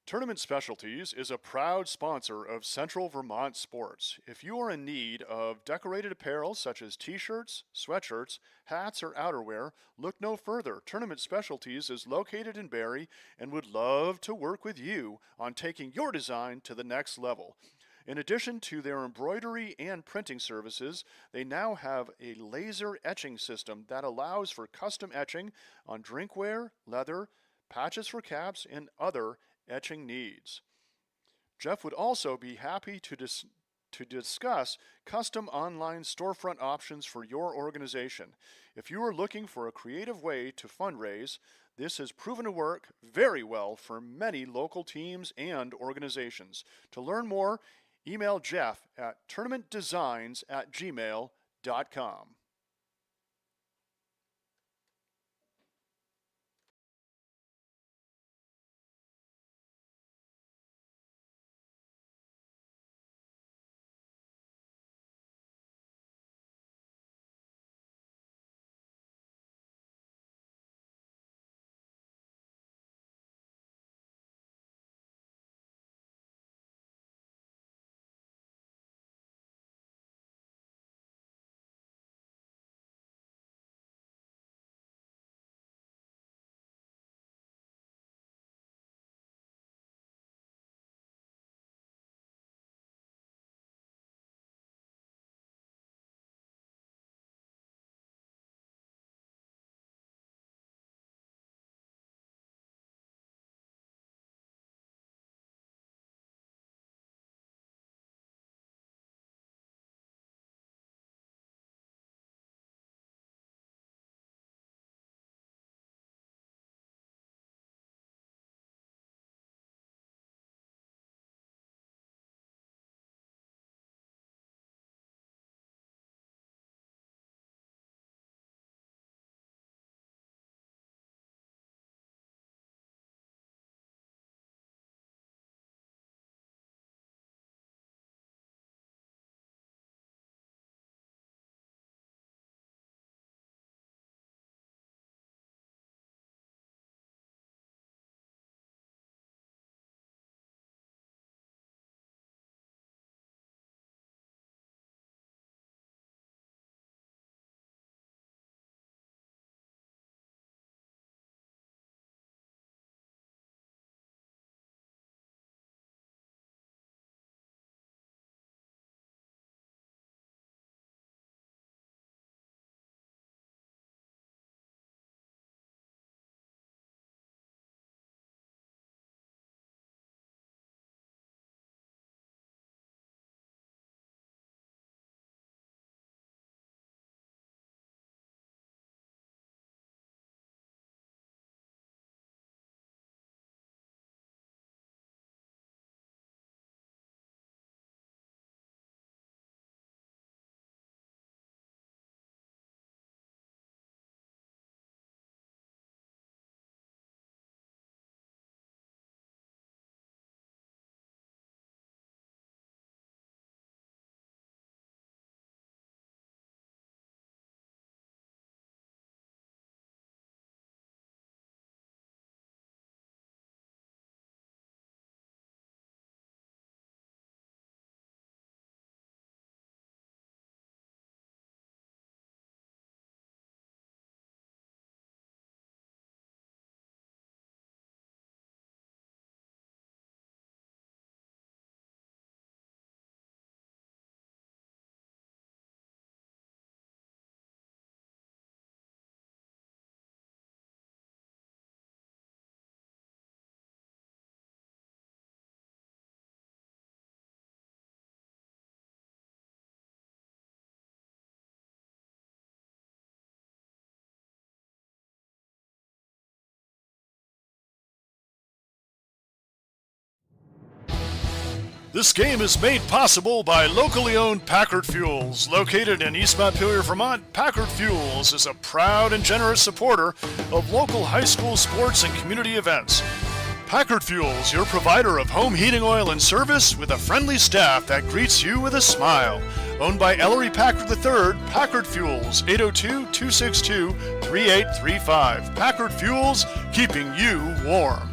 Tournament Specialties is a proud sponsor of Central Vermont Sports. If you are in need of decorated apparel such as t-shirts, sweatshirts, hats, or outerwear, look no further. Tournament Specialties is located in Barrie and would love to work with you on taking your design to the next level. In addition to their embroidery and printing services, they now have a laser etching system that allows for custom etching on drinkware, leather, patches for caps, and other etching needs. Jeff would also be happy to discuss custom online storefront options for your organization. If you are looking for a creative way to fundraise, this has proven to work very well for many local teams and organizations. To learn more, email Jeff at tournamentdesigns@gmail.com. This game is made possible by locally owned Packard Fuels. Located in East Montpelier, Vermont, Packard Fuels is a proud and generous supporter of local high school sports and community events. Packard Fuels, your provider of home heating oil and service with a friendly staff that greets you with a smile. Owned by Ellery Packard III, Packard Fuels, 802-262-3835. Packard Fuels, keeping you warm.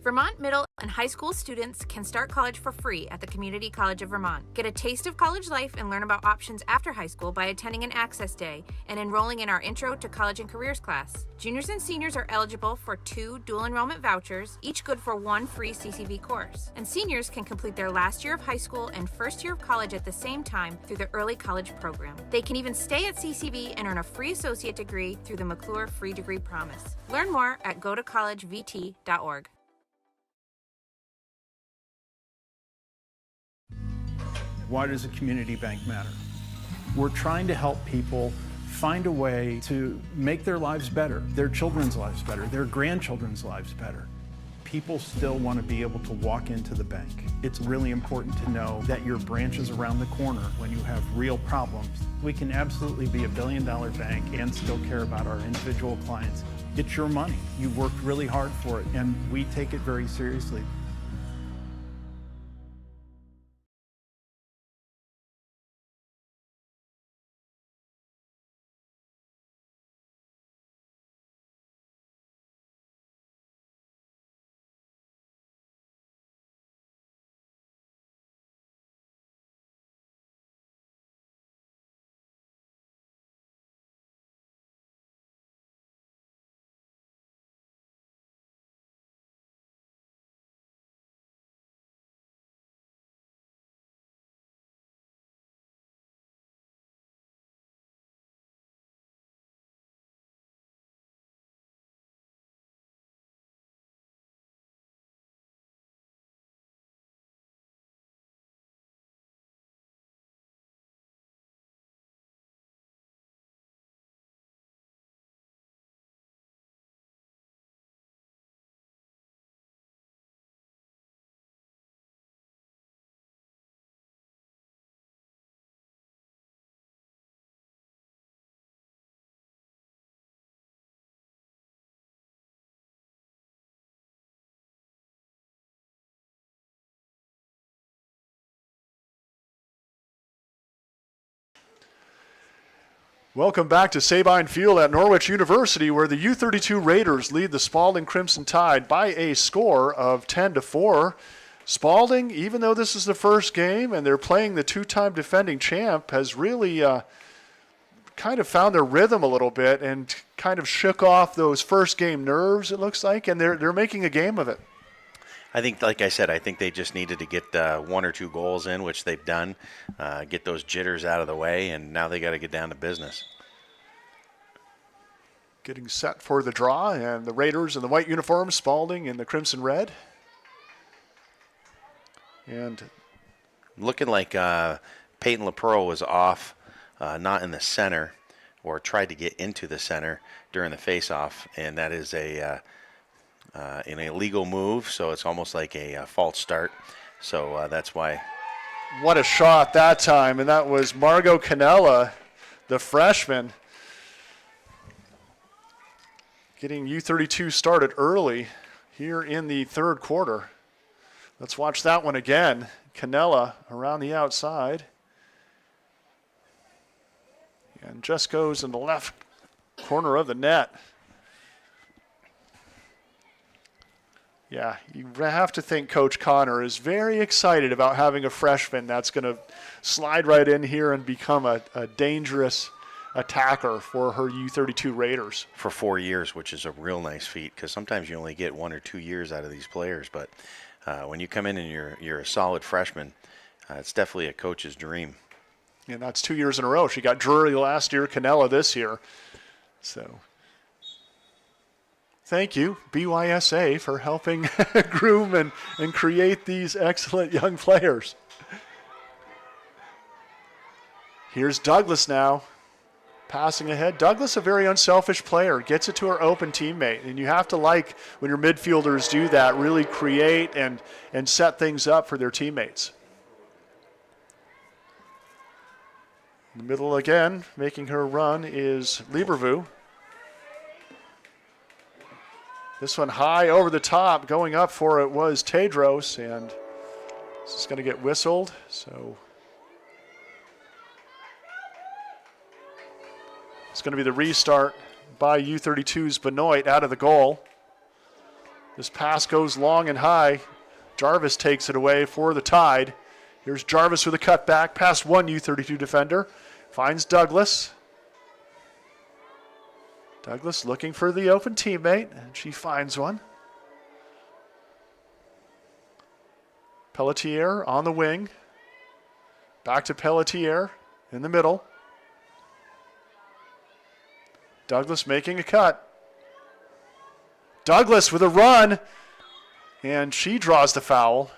Vermont middle and high school students can start college for free at the Community College of Vermont. Get a taste of college life and learn about options after high school by attending an Access Day and enrolling in our Intro to College and Careers class. Juniors and seniors are eligible for 2 dual enrollment vouchers, each good for 1 free CCV course. And seniors can complete their last year of high school and first year of college at the same time through the Early College Program. They can even stay at CCV and earn a free associate degree through the McClure Free Degree Promise. Learn more at gotocollegevt.org. Why does a community bank matter? We're trying to help people find a way to make their lives better, their children's lives better, their grandchildren's lives better. People still want to be able to walk into the bank. It's really important to know that your branch is around the corner when you have real problems. We can absolutely be a billion-dollar bank and still care about our individual clients. It's your money. You've worked really hard for it, and we take it very seriously. Welcome back to Sabine Field at Norwich University, where the U32 Raiders lead the Spaulding Crimson Tide by a score of 10-4. Spaulding, even though this is the first game and they're playing the two-time defending champ, has really kind of found their rhythm a little bit and kind of shook off those first game nerves, it looks like, and they're making a game of it. I think, like I said, I think they just needed to get 1 or 2 goals in, which they've done, get those jitters out of the way, and now they got to get down to business. Getting set for the draw, and the Raiders in the white uniforms, Spaulding in the crimson red. And looking like Peyton LaPearl was off, not in the center, or tried to get into the center during the face-off, and that is an illegal move, so it's almost like a false start. So that's why. What a shot that time, and that was Margot Canella, the freshman, getting U32 started early here in the third quarter. Let's watch that one again. Canella around the outside. And just goes in the left corner of the net. Yeah, you have to think Coach Connor is very excited about having a freshman that's going to slide right in here and become a dangerous attacker for her U32 Raiders. For 4 years, which is a real nice feat, because sometimes you only get 1 or 2 years out of these players. But when you come in and you're a solid freshman, it's definitely a coach's dream. And that's 2 years in a row. She got Drury last year, Canella this year. So thank you, BYSA, for helping groom and create these excellent young players. Here's Douglas now, passing ahead. Douglas, a very unselfish player, gets it to her open teammate. And you have to like when your midfielders do that, really create and set things up for their teammates. In the middle again, making her run is Liebervu. This one high over the top, going up for it was Tedros, and this is going to get whistled. So it's going to be the restart by U32's Benoit out of the goal. This pass goes long and high. Jarvis takes it away for the Tide. Here's Jarvis with a cutback past one U32 defender. Finds Douglas. Douglas looking for the open teammate, and she finds one. Pelletier on the wing. Back to Pelletier in the middle. Douglas making a cut. Douglas with a run, and she draws the foul.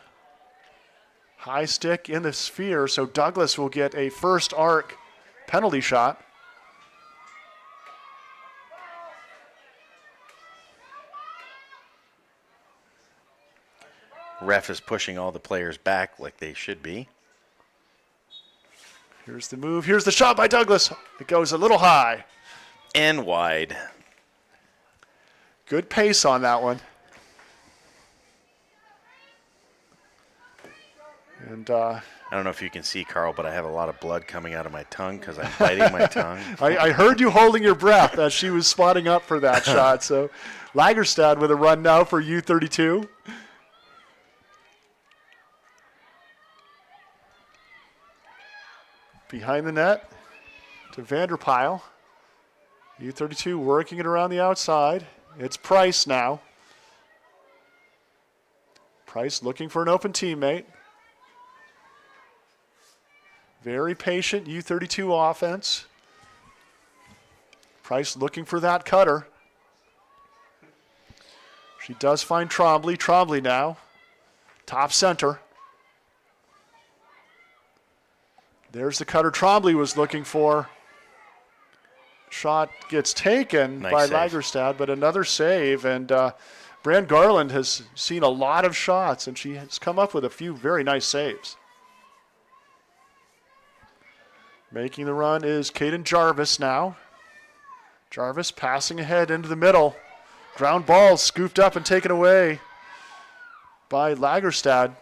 High stick in the sphere, so Douglas will get a first arc penalty shot. Ref is pushing all the players back like they should be. Here's the move. Here's the shot by Douglas. It goes a little high. And wide. Good pace on that one. And I don't know if you can see, Carl, but I have a lot of blood coming out of my tongue because I'm biting my tongue. I heard you holding your breath as she was spotting up for that shot. So Lagerstad with a run now for U32. Behind the net to Vanderpyle. U32 working it around the outside. It's Price now. Price looking for an open teammate. Very patient U32 offense. Price looking for that cutter. She does find Trombley. Trombley now. Top center. There's the cutter Trombley was looking for. Shot gets taken Nice by save. Lagerstad, but another save. And Brand Garland has seen a lot of shots, and she has come up with a few very nice saves. Making the run is Caden Jarvis now. Jarvis passing ahead into the middle. Ground ball scooped up and taken away by Lagerstad.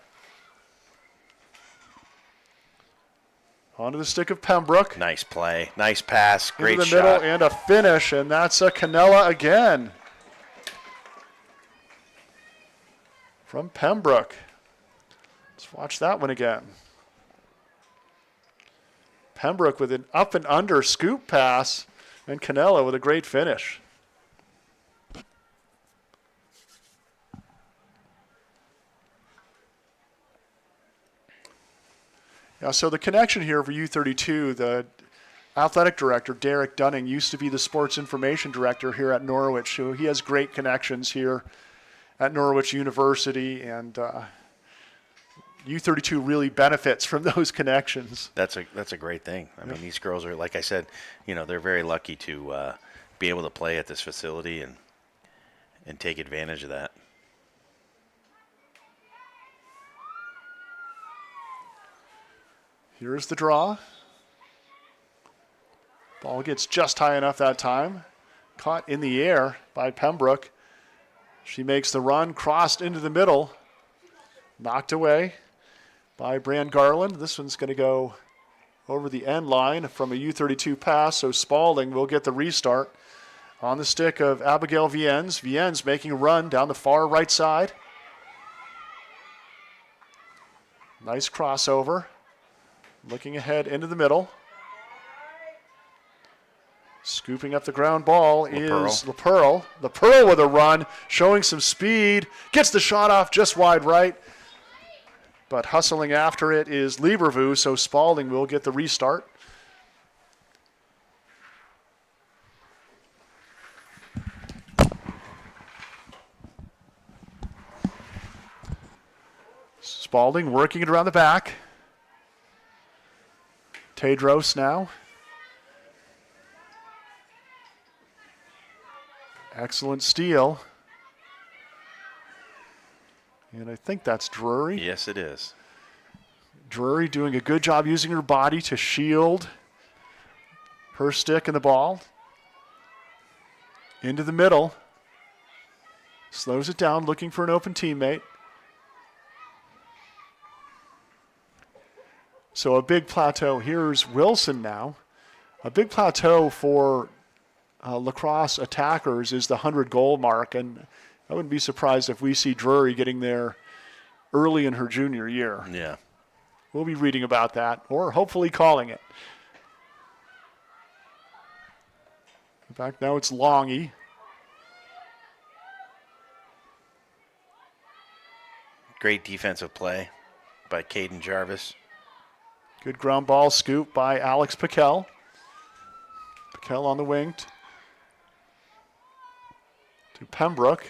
Onto the stick of Pembroke. Nice play. Nice pass. Great into the shot. middle and a finish, and that's a Canella again. From Pembroke. Let's watch that one again. Pembroke with an up and under scoop pass, and Canella with a great finish. Yeah, so the connection here for U32, the athletic director, Derek Dunning, used to be the sports information director here at Norwich. So he has great connections here at Norwich University, and U32 really benefits from those connections. That's a great thing. I mean, these girls are, like I said, they're very lucky to be able to play at this facility and take advantage of that. Here's the draw. Ball gets just high enough that time. Caught in the air by Pembroke. She makes the run, crossed into the middle. Knocked away by Brand Garland. This one's going to go over the end line from a U32 pass, so Spaulding will get the restart on the stick of Abigail Viens. Viens making a run down the far right side. Nice crossover. Looking ahead into the middle. Scooping up the ground ball is LaPearl. LaPearl with a run, showing some speed. Gets the shot off just wide right. But hustling after it is Liebervu, so Spaulding will get the restart. Spaulding working it around the back. Tedros now. Excellent steal. And I think that's Drury. Yes, it is. Drury doing a good job using her body to shield her stick and the ball. Into the middle. Slows it down, looking for an open teammate. So a big plateau. Here's Wilson now. A big plateau for Lacrosse attackers is the 100-goal mark, and I wouldn't be surprised if we see Drury getting there early in her junior year. Yeah. We'll be reading about that, or hopefully calling it. In fact, now it's Longy. Great defensive play by Caden Jarvis. Good ground ball scoop by Alex Piquel. Piquel on the wing to Pembroke.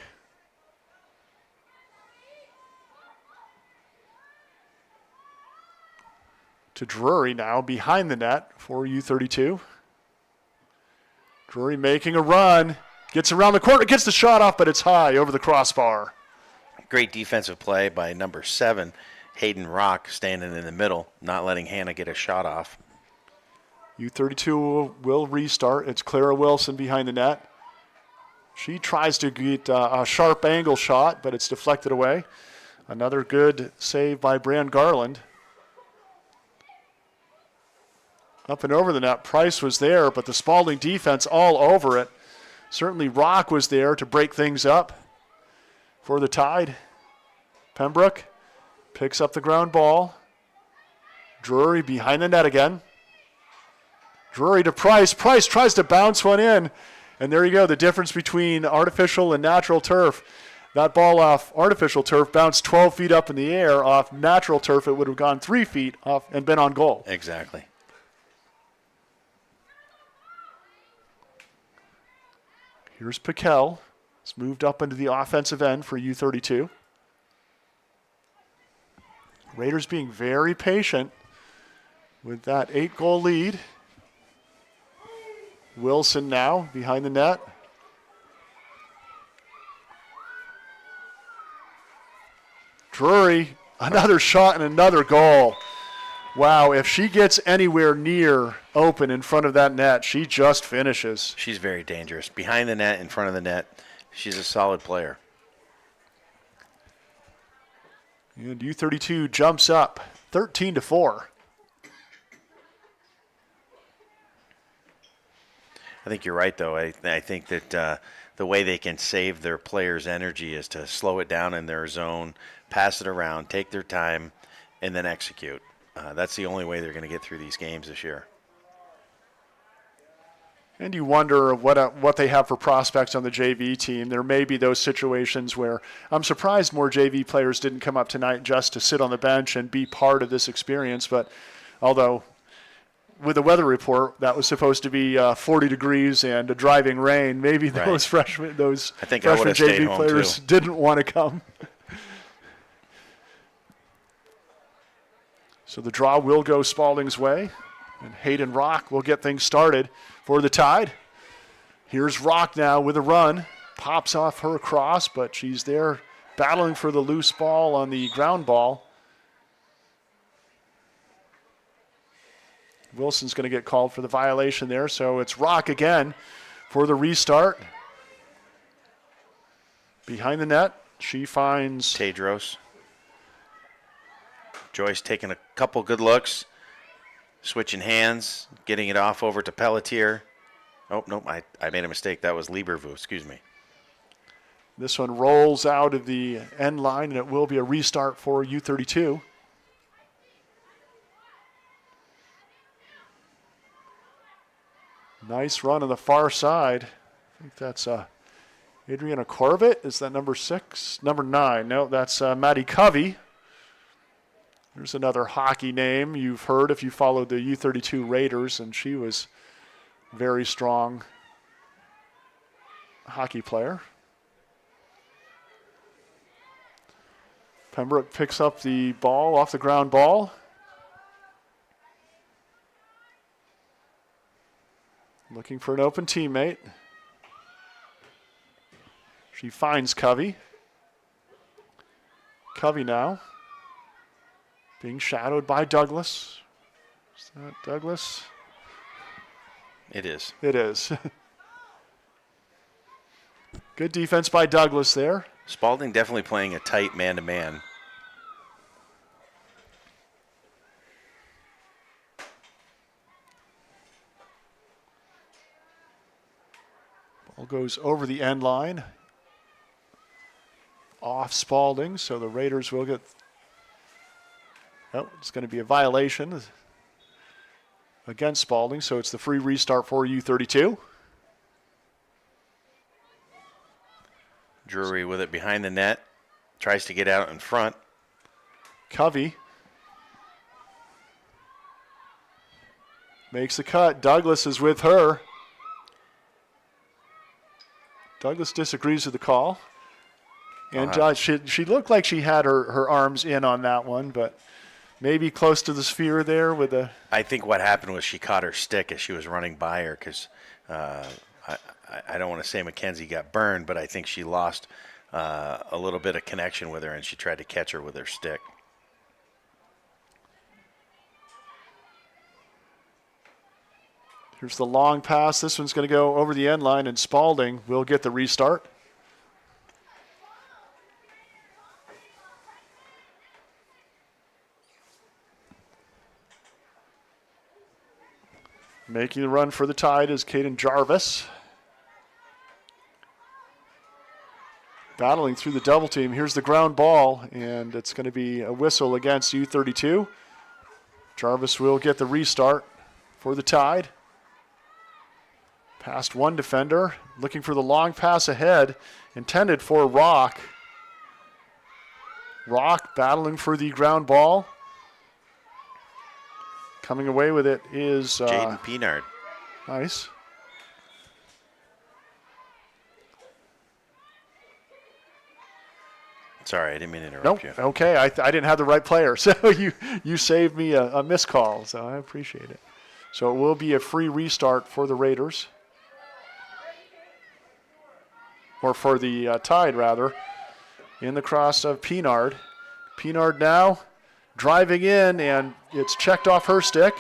To Drury now behind the net for U32. Drury making a run. Gets around the corner, gets the shot off, but it's high over the crossbar. Great defensive play by number 7, Hayden Rock, standing in the middle, not letting Hannah get a shot off. U32 will restart. It's Clara Wilson behind the net. She tries to get a sharp angle shot, but it's deflected away. Another good save by Brand Garland. Up and over the net. Price was there, but the Spaulding defense all over it. Certainly Rock was there to break things up for the Tide. Pembroke picks up the ground ball. Drury behind the net again. Drury to Price. Price tries to bounce one in. And there you go, the difference between artificial and natural turf. That ball off artificial turf bounced 12 feet up in the air. Off natural turf, it would have gone 3 feet off and been on goal. Exactly. Here's Piquel. It's moved up into the offensive end for U32. Raiders being very patient with that 8-goal lead. Wilson now behind the net. Drury, another shot and another goal. Wow, if she gets anywhere near open in front of that net, she just finishes. She's very dangerous. Behind the net, in front of the net, she's a solid player. And U32 jumps up 13-4. I think you're right, though. I think that the way they can save their players' energy is to slow it down in their zone, pass it around, take their time, and then execute. That's the only way they're going to get through these games this year. And you wonder what they have for prospects on the JV team. There may be those situations where I'm surprised more JV players didn't come up tonight just to sit on the bench and be part of this experience. But although with the weather report that was supposed to be 40 degrees and a driving rain, maybe those freshman JV players didn't want to come. So the draw will go Spaulding's way, and Hayden Rock will get things started for the Tide. Here's Rock now with a run. Pops off her cross, but she's there battling for the loose ball on the ground ball. Wilson's going to get called for the violation there, so it's Rock again for the restart. Behind the net, she finds Tedros. Joyce taking a couple good looks, switching hands, getting it off over to Pelletier. Oh, nope, I made a mistake. That was Liebervu, excuse me. This one rolls out of the end line, and it will be a restart for U32. Nice run on the far side. I think that's Adriana Corvett. Is that number 6? Number 9. No, that's Maddie Covey. There's another hockey name you've heard if you followed the U32 Raiders, and she was a very strong hockey player. Pembroke picks up the ball off the ground ball. Looking for an open teammate. She finds Covey. Covey now being shadowed by Douglas. Is that Douglas? It is. It is. Good defense by Douglas there. Spaulding definitely playing a tight man-to-man. Ball goes over the end line. Off Spaulding, so the Raiders will get... Oh, it's going to be a violation against Spaulding, so it's the free restart for U32. Drury with it behind the net. Tries to get out in front. Covey makes the cut. Douglas is with her. Douglas disagrees with the call. And she looked like she had her arms in on that one, but maybe close to the sphere there with a... I think what happened was she caught her stick as she was running by her because I don't want to say Mackenzie got burned, but I think she lost a little bit of connection with her, and she tried to catch her with her stick. Here's the long pass. This one's going to go over the end line, and Spaulding will get the restart. Making the run for the Tide is Caden Jarvis. Battling through the double team. Here's the ground ball, and it's going to be a whistle against U32. Jarvis will get the restart for the Tide. Past one defender, looking for the long pass ahead, intended for Rock. Rock battling for the ground ball. Coming away with it is Jaden Peenard. Nice. Sorry, I didn't mean to interrupt you. Okay, I didn't have the right player, so you saved me a missed call, so I appreciate it. So it will be a free restart for the Raiders. Or for the Tide, rather, in the cross of Peenard. Peenard now driving in, and it's checked off her stick.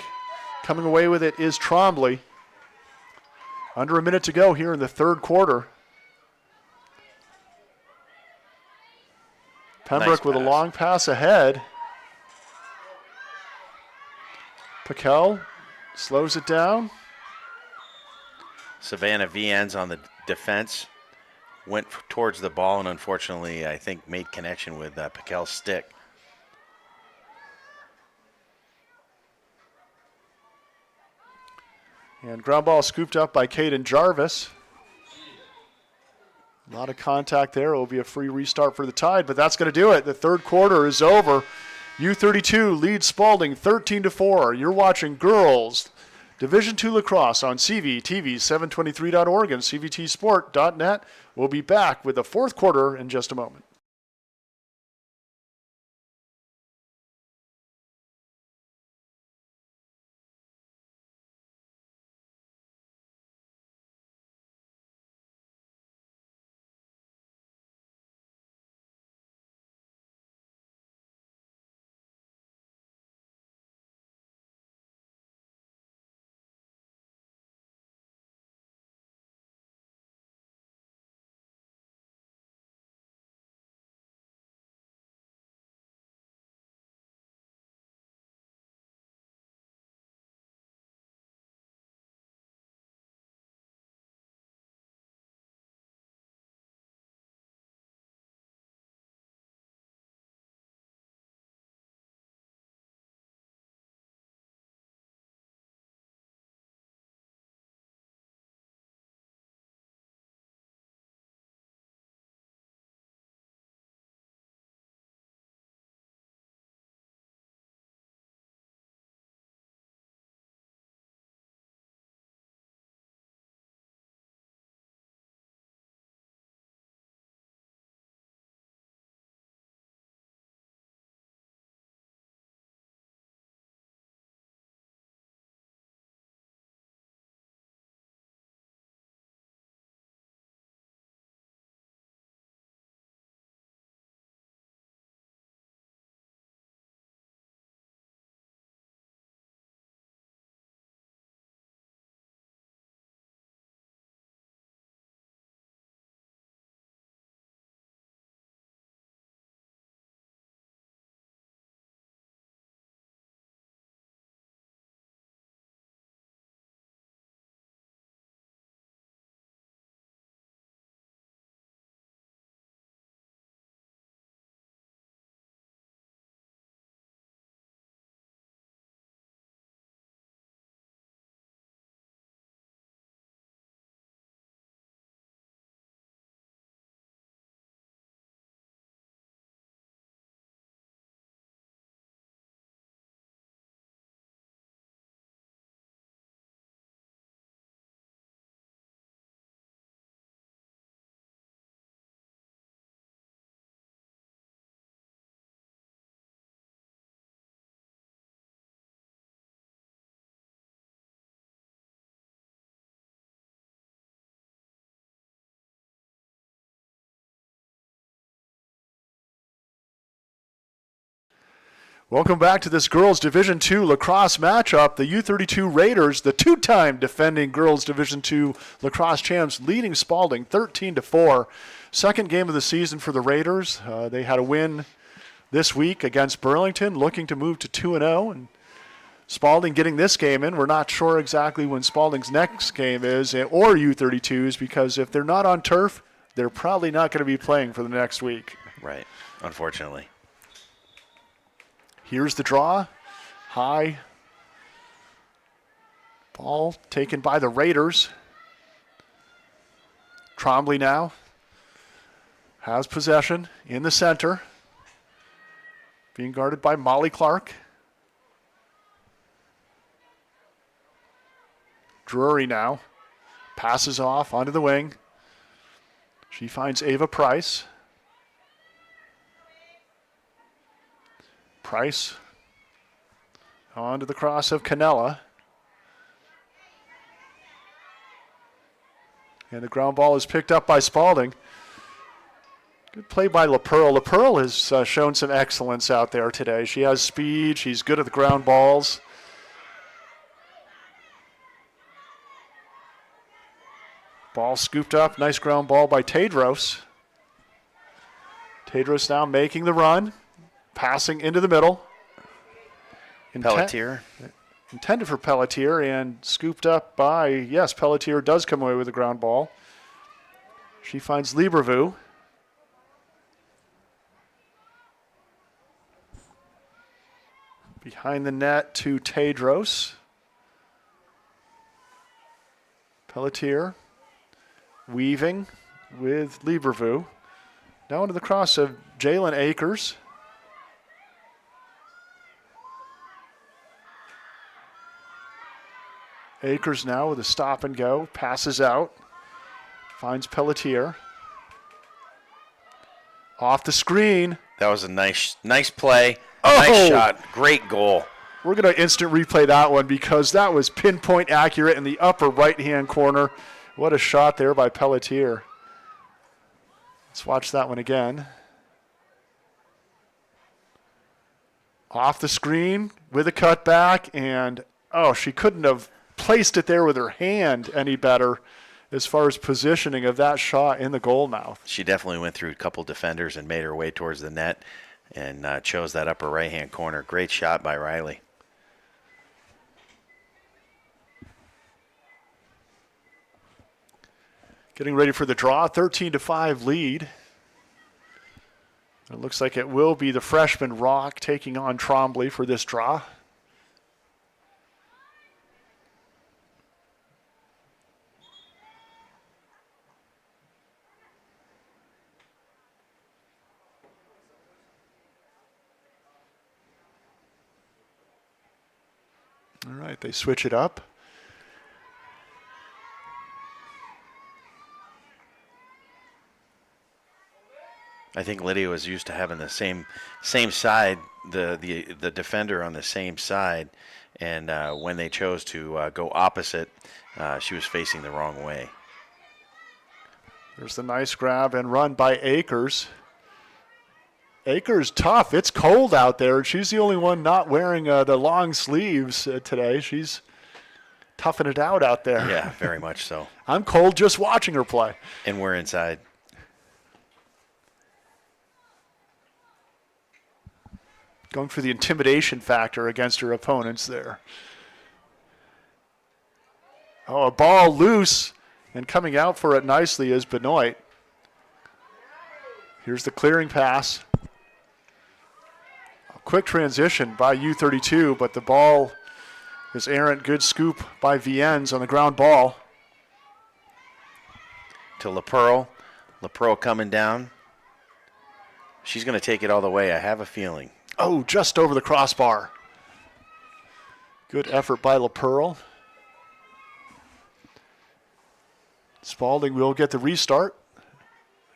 Coming away with it is Trombley. Under a minute to go here in the third quarter. Pembroke Nice with a pass. long pass ahead. Piquel slows it down. Savannah Vians on the defense. Went towards the ball and unfortunately, I think, made connection with Piquel's stick. And ground ball scooped up by Caden Jarvis. A lot of contact there. It will be a free restart for the Tide, but that's going to do it. The third quarter is over. U32 leads Spaulding 13-4. You're watching girls Division II lacrosse on CVTV723.org and CVTsport.net. We'll be back with the fourth quarter in just a moment. Welcome back to this girls Division II lacrosse matchup. The U32 Raiders, the two-time defending girls Division II lacrosse champs, leading Spaulding 13-4. Second game of the season for the Raiders. They had a win this week against Burlington, looking to move to 2-0. And Spaulding getting this game in. We're not sure exactly when Spaulding's next game is, or U32's, because if they're not on turf, they're probably not going to be playing for the next week. Right, unfortunately. Here's the draw. High. Ball taken by the Raiders. Trombley now has possession in the center. Being guarded by Molly Clark. Drury now passes off onto the wing. She finds Ava Price. Price onto the cross of Canella. And the ground ball is picked up by Spaulding. Good play by LaPearl. LaPearl has shown some excellence out there today. She has speed. She's good at the ground balls. Ball scooped up. Nice ground ball by Tedros. Tedros now making the run. Passing into the middle. Pelletier. Intended for Pelletier and scooped up by, yes, Pelletier does come away with the ground ball. She finds Liebervu. Behind the net to Tedros. Pelletier weaving with Liebervu. Now into the cross of Jalen Akers. Akers now with a stop and go, passes out, finds Pelletier. Off the screen. That was a nice play. Oh! Nice shot. Great goal. We're going to instant replay that one because that was pinpoint accurate in the upper right-hand corner. What a shot there by Pelletier. Let's watch that one again. Off the screen with a cutback, and she couldn't have placed it there with her hand any better as far as positioning of that shot in the goal mouth. She definitely went through a couple defenders and made her way towards the net and chose that upper right-hand corner. Great shot by Riley. Getting ready for the draw, 13-5 lead. It looks like it will be the freshman Rock taking on Trombley for this draw. All right, they switch it up. I think Lydia was used to having the same side, the defender on the same side, and when they chose to go opposite, she was facing the wrong way. There's the nice grab and run by Akers. Akers tough. It's cold out there. She's the only one not wearing the long sleeves today. She's toughing it out there. Yeah, very much so. I'm cold just watching her play. And we're inside. Going for the intimidation factor against her opponents there. Oh, a ball loose, and coming out for it nicely is Benoit. Here's the clearing pass. A quick transition by U32, but the ball is errant. Good scoop by Viennes on the ground ball. To LaPearl. LaPearl coming down. She's going to take it all the way, I have a feeling. Oh, just over the crossbar. Good effort by LaPearl. Spaulding will get the restart.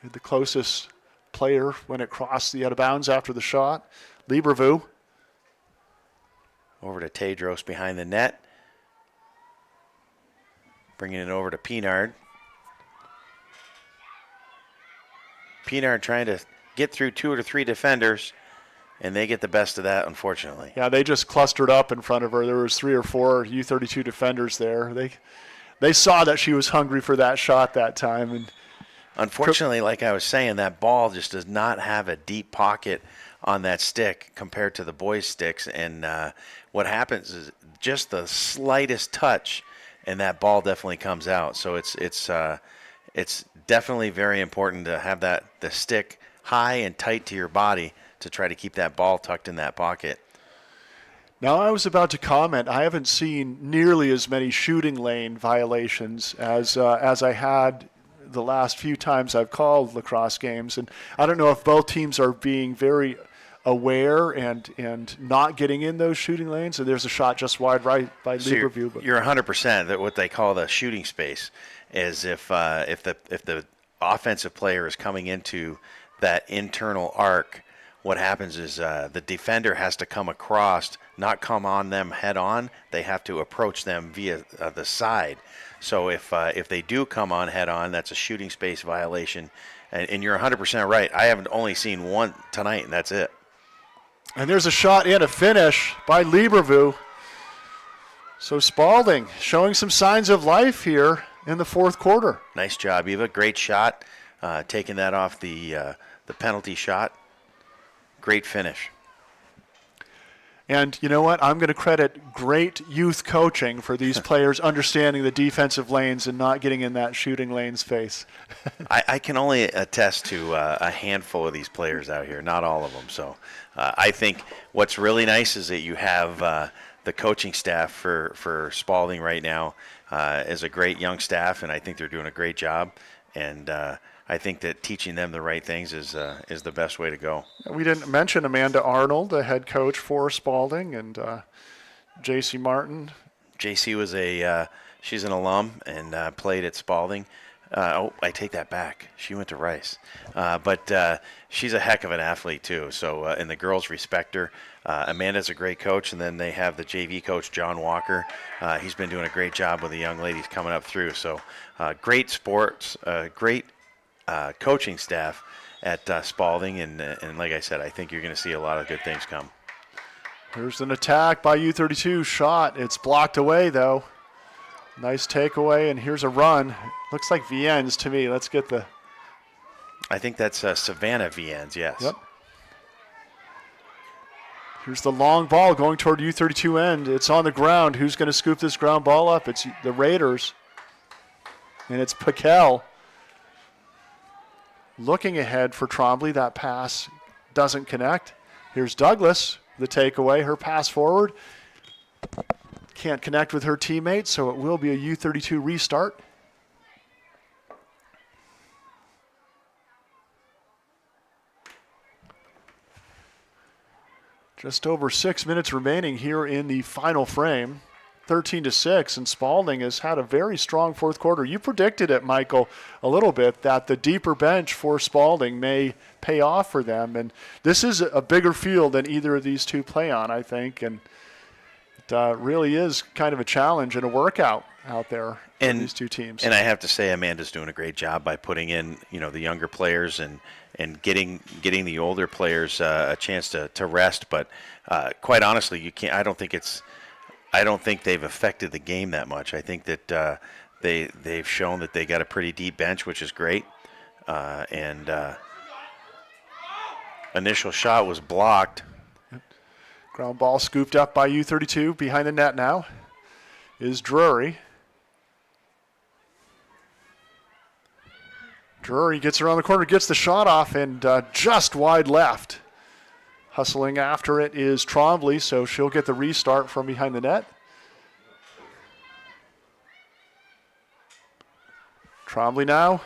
The closest player when it crossed the out of bounds after the shot. Liebervu. Over to Tedros behind the net. Bringing it over to Pinard. Pinard trying to get through 2 or 3 defenders. and they get the best of that, unfortunately. Yeah, they just clustered up in front of her. There was 3 or 4 U32 defenders there. They saw that she was hungry for that shot that time. And unfortunately, like I was saying, that ball just does not have a deep pocket on that stick compared to the boys' sticks. And what happens is just the slightest touch, and that ball definitely comes out. So it's definitely very important to have the stick high and tight to your body to try to keep that ball tucked in that pocket. Now, I was about to comment, I haven't seen nearly as many shooting lane violations as I had the last few times I've called lacrosse games. And I don't know if both teams are being very aware and not getting in those shooting lanes. And there's a shot just wide right by Lieberview. But you're 100% that what they call the shooting space is if the offensive player is coming into that internal arc, what happens is the defender has to come across, not come on them head on. They have to approach them via the side. So if they do come on head on, that's a shooting space violation. And you're 100% right. I haven't only seen one tonight, and that's it. And there's a shot and a finish by Lieberview. So Spaulding showing some signs of life here in the fourth quarter. Nice job, Eva. Great shot. Taking that off the penalty shot. Great finish. And you know what? I'm going to credit great youth coaching for these players understanding the defensive lanes and not getting in that shooting lane's face. I can only attest to a handful of these players out here, not all of them. So I think what's really nice is that you have the coaching staff for Spaulding right now is a great young staff, and I think they're doing a great job. And I think that teaching them the right things is the best way to go. We didn't mention Amanda Arnold, the head coach for Spaulding, and J.C. Martin. J.C. was she's an alum and played at Spaulding. I take that back. She went to Rice. But she's a heck of an athlete, too. So, and the girls respect her. Amanda's a great coach, and then they have the JV coach, John Walker. He's been doing a great job with the young ladies coming up through. So, great sports, great coaching staff at Spaulding, and like I said, I think you're going to see a lot of good things come. Here's an attack by U32. Shot. It's blocked away, though. Nice takeaway, and here's a run. Looks like Viennes to me. Let's get the... I think that's Savannah Viennes, yes. Yep. Here's the long ball going toward U32 end. It's on the ground. Who's going to scoop this ground ball up? It's the Raiders. And it's Piquel. Looking ahead for Trombley. That pass doesn't connect. Here's Douglas, the takeaway. Her pass forward. Can't connect with her teammate, so it will be a U32 restart. Just over 6 minutes remaining here in the final frame. 13-6, and Spaulding has had a very strong fourth quarter. You predicted it, Michael, a little bit, that the deeper bench for Spaulding may pay off for them. And this is a bigger field than either of these two play on, I think. And it really is kind of a challenge and a workout out there for these two teams. And I have to say, Amanda's doing a great job by putting in, the younger players and getting the older players a chance to rest. But quite honestly, you can't. I don't think they've affected the game that much. I think that they've shown that they got a pretty deep bench, which is great. Initial shot was blocked. Ground ball scooped up by U32. Behind the net now is Drury. Drury gets around the corner, gets the shot off, and just wide left. Hustling after it is Trombley, so she'll get the restart from behind the net. Trombley now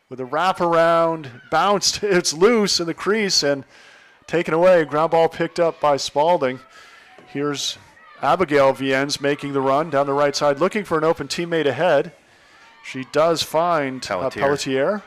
with a wraparound, bounced, it's loose in the crease and taken away. Ground ball picked up by Spaulding. Here's Abigail Viennes making the run down the right side, looking for an open teammate ahead. She does find Pelletier.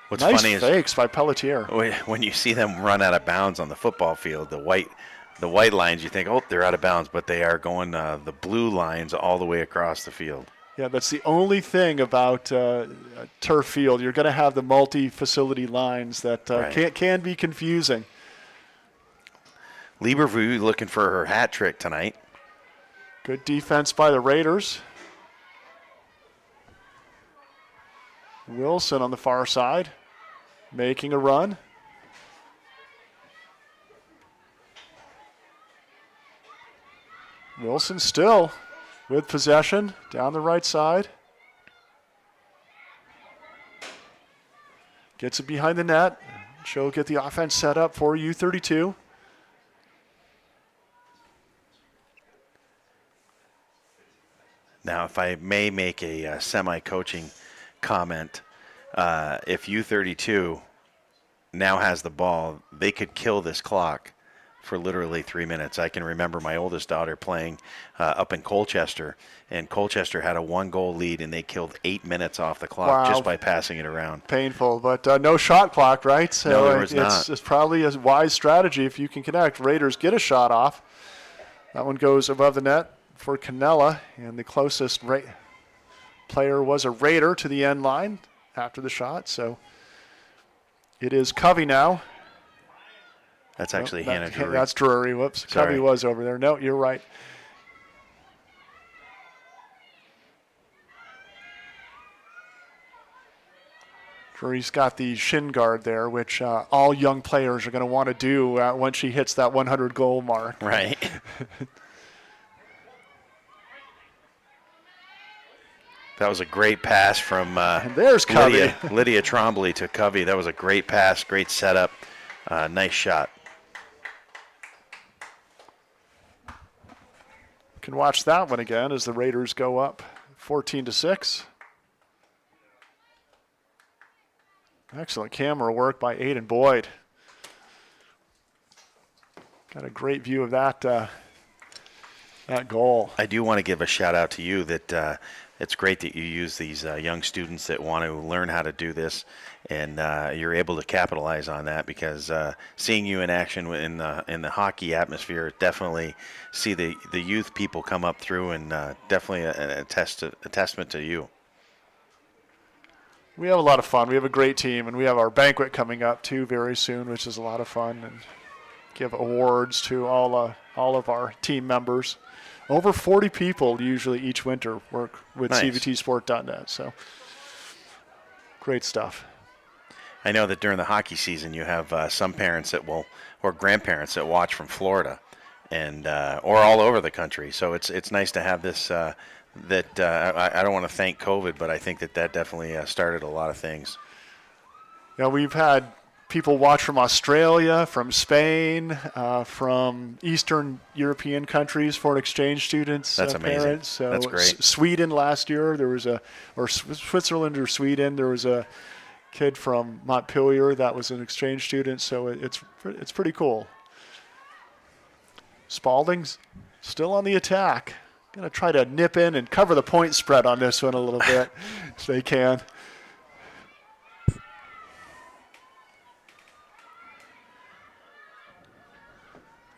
What's nice funny fakes by Pelletier. When you see them run out of bounds on the football field, the white lines, you think, oh, they're out of bounds, but they are going the blue lines all the way across the field. Yeah, that's the only thing about a turf field. You're going to have the multi-facility lines that Right. can be confusing. Liebervue looking for her hat trick tonight. Good defense by the Raiders. Wilson on the far side, making a run. Wilson still with possession down the right side. Gets it behind the net. She'll get the offense set up for U32. Now, if I may make a semi-coaching comment, if U32 now has the ball, they could kill this clock for literally 3 minutes. I can remember my oldest daughter playing up in Colchester, and Colchester had a 1-goal lead, and they killed 8 minutes off the clock just by passing it around. Painful, but no shot clock, right? So no, there was not. It's probably a wise strategy if you can connect. Raiders get a shot off. That one goes above the net for Canella, and the closest player was a Raider to the end line after the shot. So it is Covey now. That's actually Hannah Drury. That's Drury. Whoops. Sorry. Covey was over there. No, you're right. Drury's got the shin guard there, which all young players are going to want to do once she hits that 100-goal mark. Right. That was a great pass from and there's Covey. Lydia Trombley to Covey. That was a great pass, great setup, nice shot. Can watch that one again as the Raiders go up 14-6. Excellent camera work by Aiden Boyd. Got a great view of that goal. I do want to give a shout out to you that it's great that you use these young students that want to learn how to do this, and you're able to capitalize on that because seeing you in action in the hockey atmosphere, definitely see the youth people come up through, and definitely a testament to you. We have a lot of fun. We have a great team, and we have our banquet coming up too very soon, which is a lot of fun, and give awards to all of our team members. Over 40 people usually each winter work with Nice. CVTsport.net, so great stuff. I know that during the hockey season you have some parents or grandparents that watch from Florida, and or all over the country. So it's nice to have this. I don't want to thank COVID, but I think that definitely started a lot of things. Yeah, we've had people watch from Australia, from Spain, from Eastern European countries, foreign exchange students. That's amazing. Parents. So That's great. Sweden last year, or Switzerland or Sweden, there was a kid from Montpellier that was an exchange student. So it's pretty cool. Spaulding's still on the attack. Going to try to nip in and cover the point spread on this one a little bit if they can.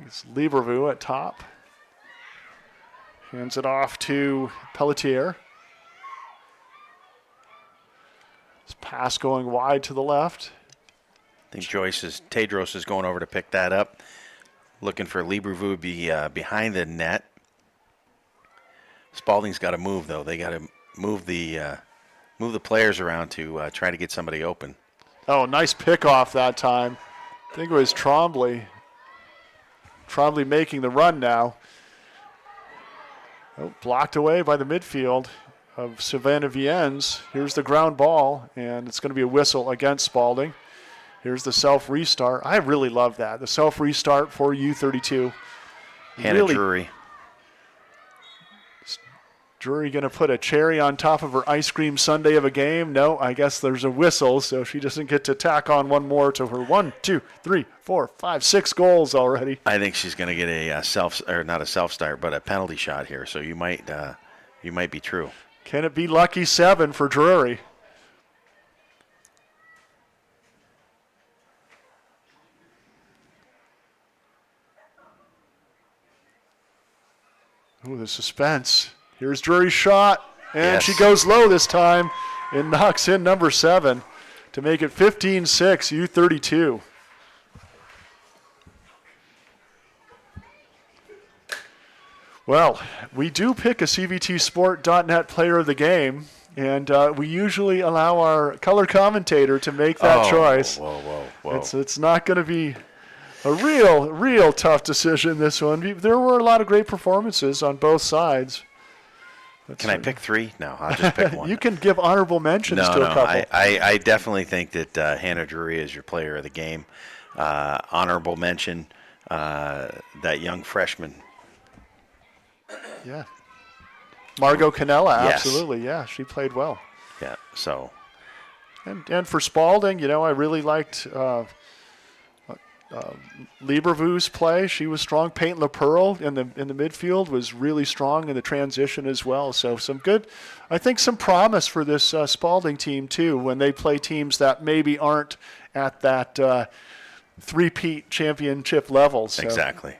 It's Liebervue at top. Hands it off to Pelletier. This pass going wide to the left. I think Tedros is going over to pick that up. Looking for Liebervue to be behind the net. Spaulding's got to move, though. They got to move the players around to try to get somebody open. Oh, nice pick off that time. I think it was Trombley. Trombley making the run now. Oh, blocked away by the midfield of Savannah Viens. Here's the ground ball, and it's going to be a whistle against Spaulding. Here's the self-restart. I really love that. The self-restart for U32. Hannah Drury. Drury going to put a cherry on top of her ice cream sundae of a game? No, I guess there's a whistle, so she doesn't get to tack on one more to her 1, 2, 3, 4, 5, 6 goals already. I think she's going to get not a self-start, but a penalty shot here. So you might be true. Can it be lucky 7 for Drury? Ooh, the suspense. Here's Drury's shot. And she Yes. goes low this time and knocks in number 7 to make it 15-6 U32. Well, we do pick a CVTsport.net player of the game, and we usually allow our color commentator to make that choice. Whoa. It's not going to be a real tough decision, this one. There were a lot of great performances on both sides. Can I pick 3? No, I'll just pick one. You can give honorable mentions to a couple. I definitely think that Hannah Drury is your player of the game. Honorable mention, that young freshman. Yeah. Margot Canella, Yes. absolutely. Yeah, she played well. Yeah, so. And for Spaulding, I really liked Liebervu's play. She was strong. Peyton LaPearl in the midfield was really strong in the transition as well. So some promise for this Spaulding team too when they play teams that maybe aren't at that three-peat championship level. So. Exactly.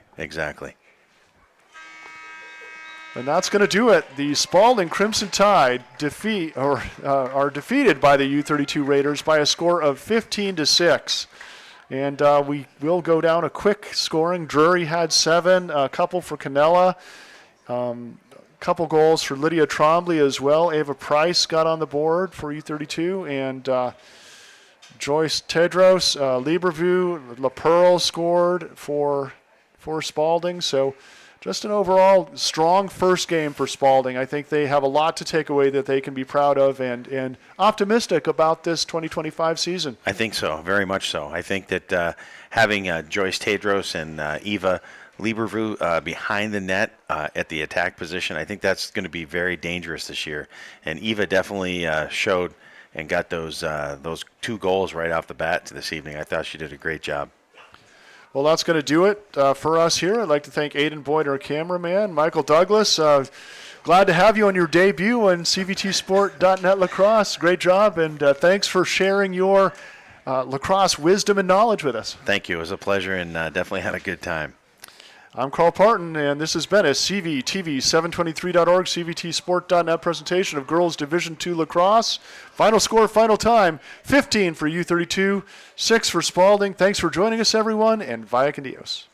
And that's going to do it. The Spaulding Crimson Tide are defeated by the U32 Raiders by a score of 15-6. And we will go down a quick scoring. Drury had 7, a couple for Canella, a couple goals for Lydia Trombley as well. Ava Price got on the board for U32, and Joyce Tedros, Liebervu, LaPearl scored for Spaulding. So just an overall strong first game for Spaulding. I think they have a lot to take away that they can be proud of and optimistic about this 2025 season. I think so, very much so. I think that having Joyce Tedros and Eva Liebervu behind the net at the attack position, I think that's going to be very dangerous this year. And Eva definitely showed and got those 2 goals right off the bat this evening. I thought she did a great job. Well, that's going to do it for us here. I'd like to thank Aiden Boyd, our cameraman, Michael Douglas. Glad to have you on your debut on CVTsport.net Lacrosse. Great job, and thanks for sharing your lacrosse wisdom and knowledge with us. Thank you. It was a pleasure, and definitely had a good time. I'm Carl Parton, and this has been a CVTV723.org, CVTsport.net presentation of Girls Division II Lacrosse. Final score, final time, 15 for U32, 6 for Spaulding. Thanks for joining us, everyone, and vaya con Dios.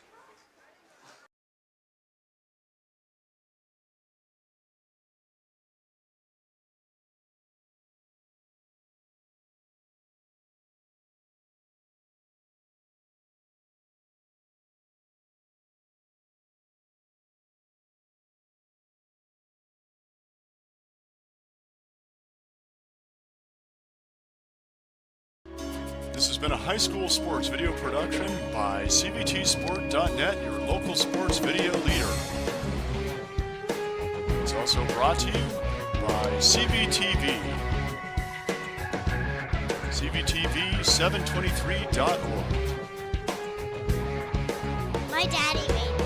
This has been a high school sports video production by CVTsport.net, your local sports video leader. It's also brought to you by CVTV. CVTV723.org. My daddy made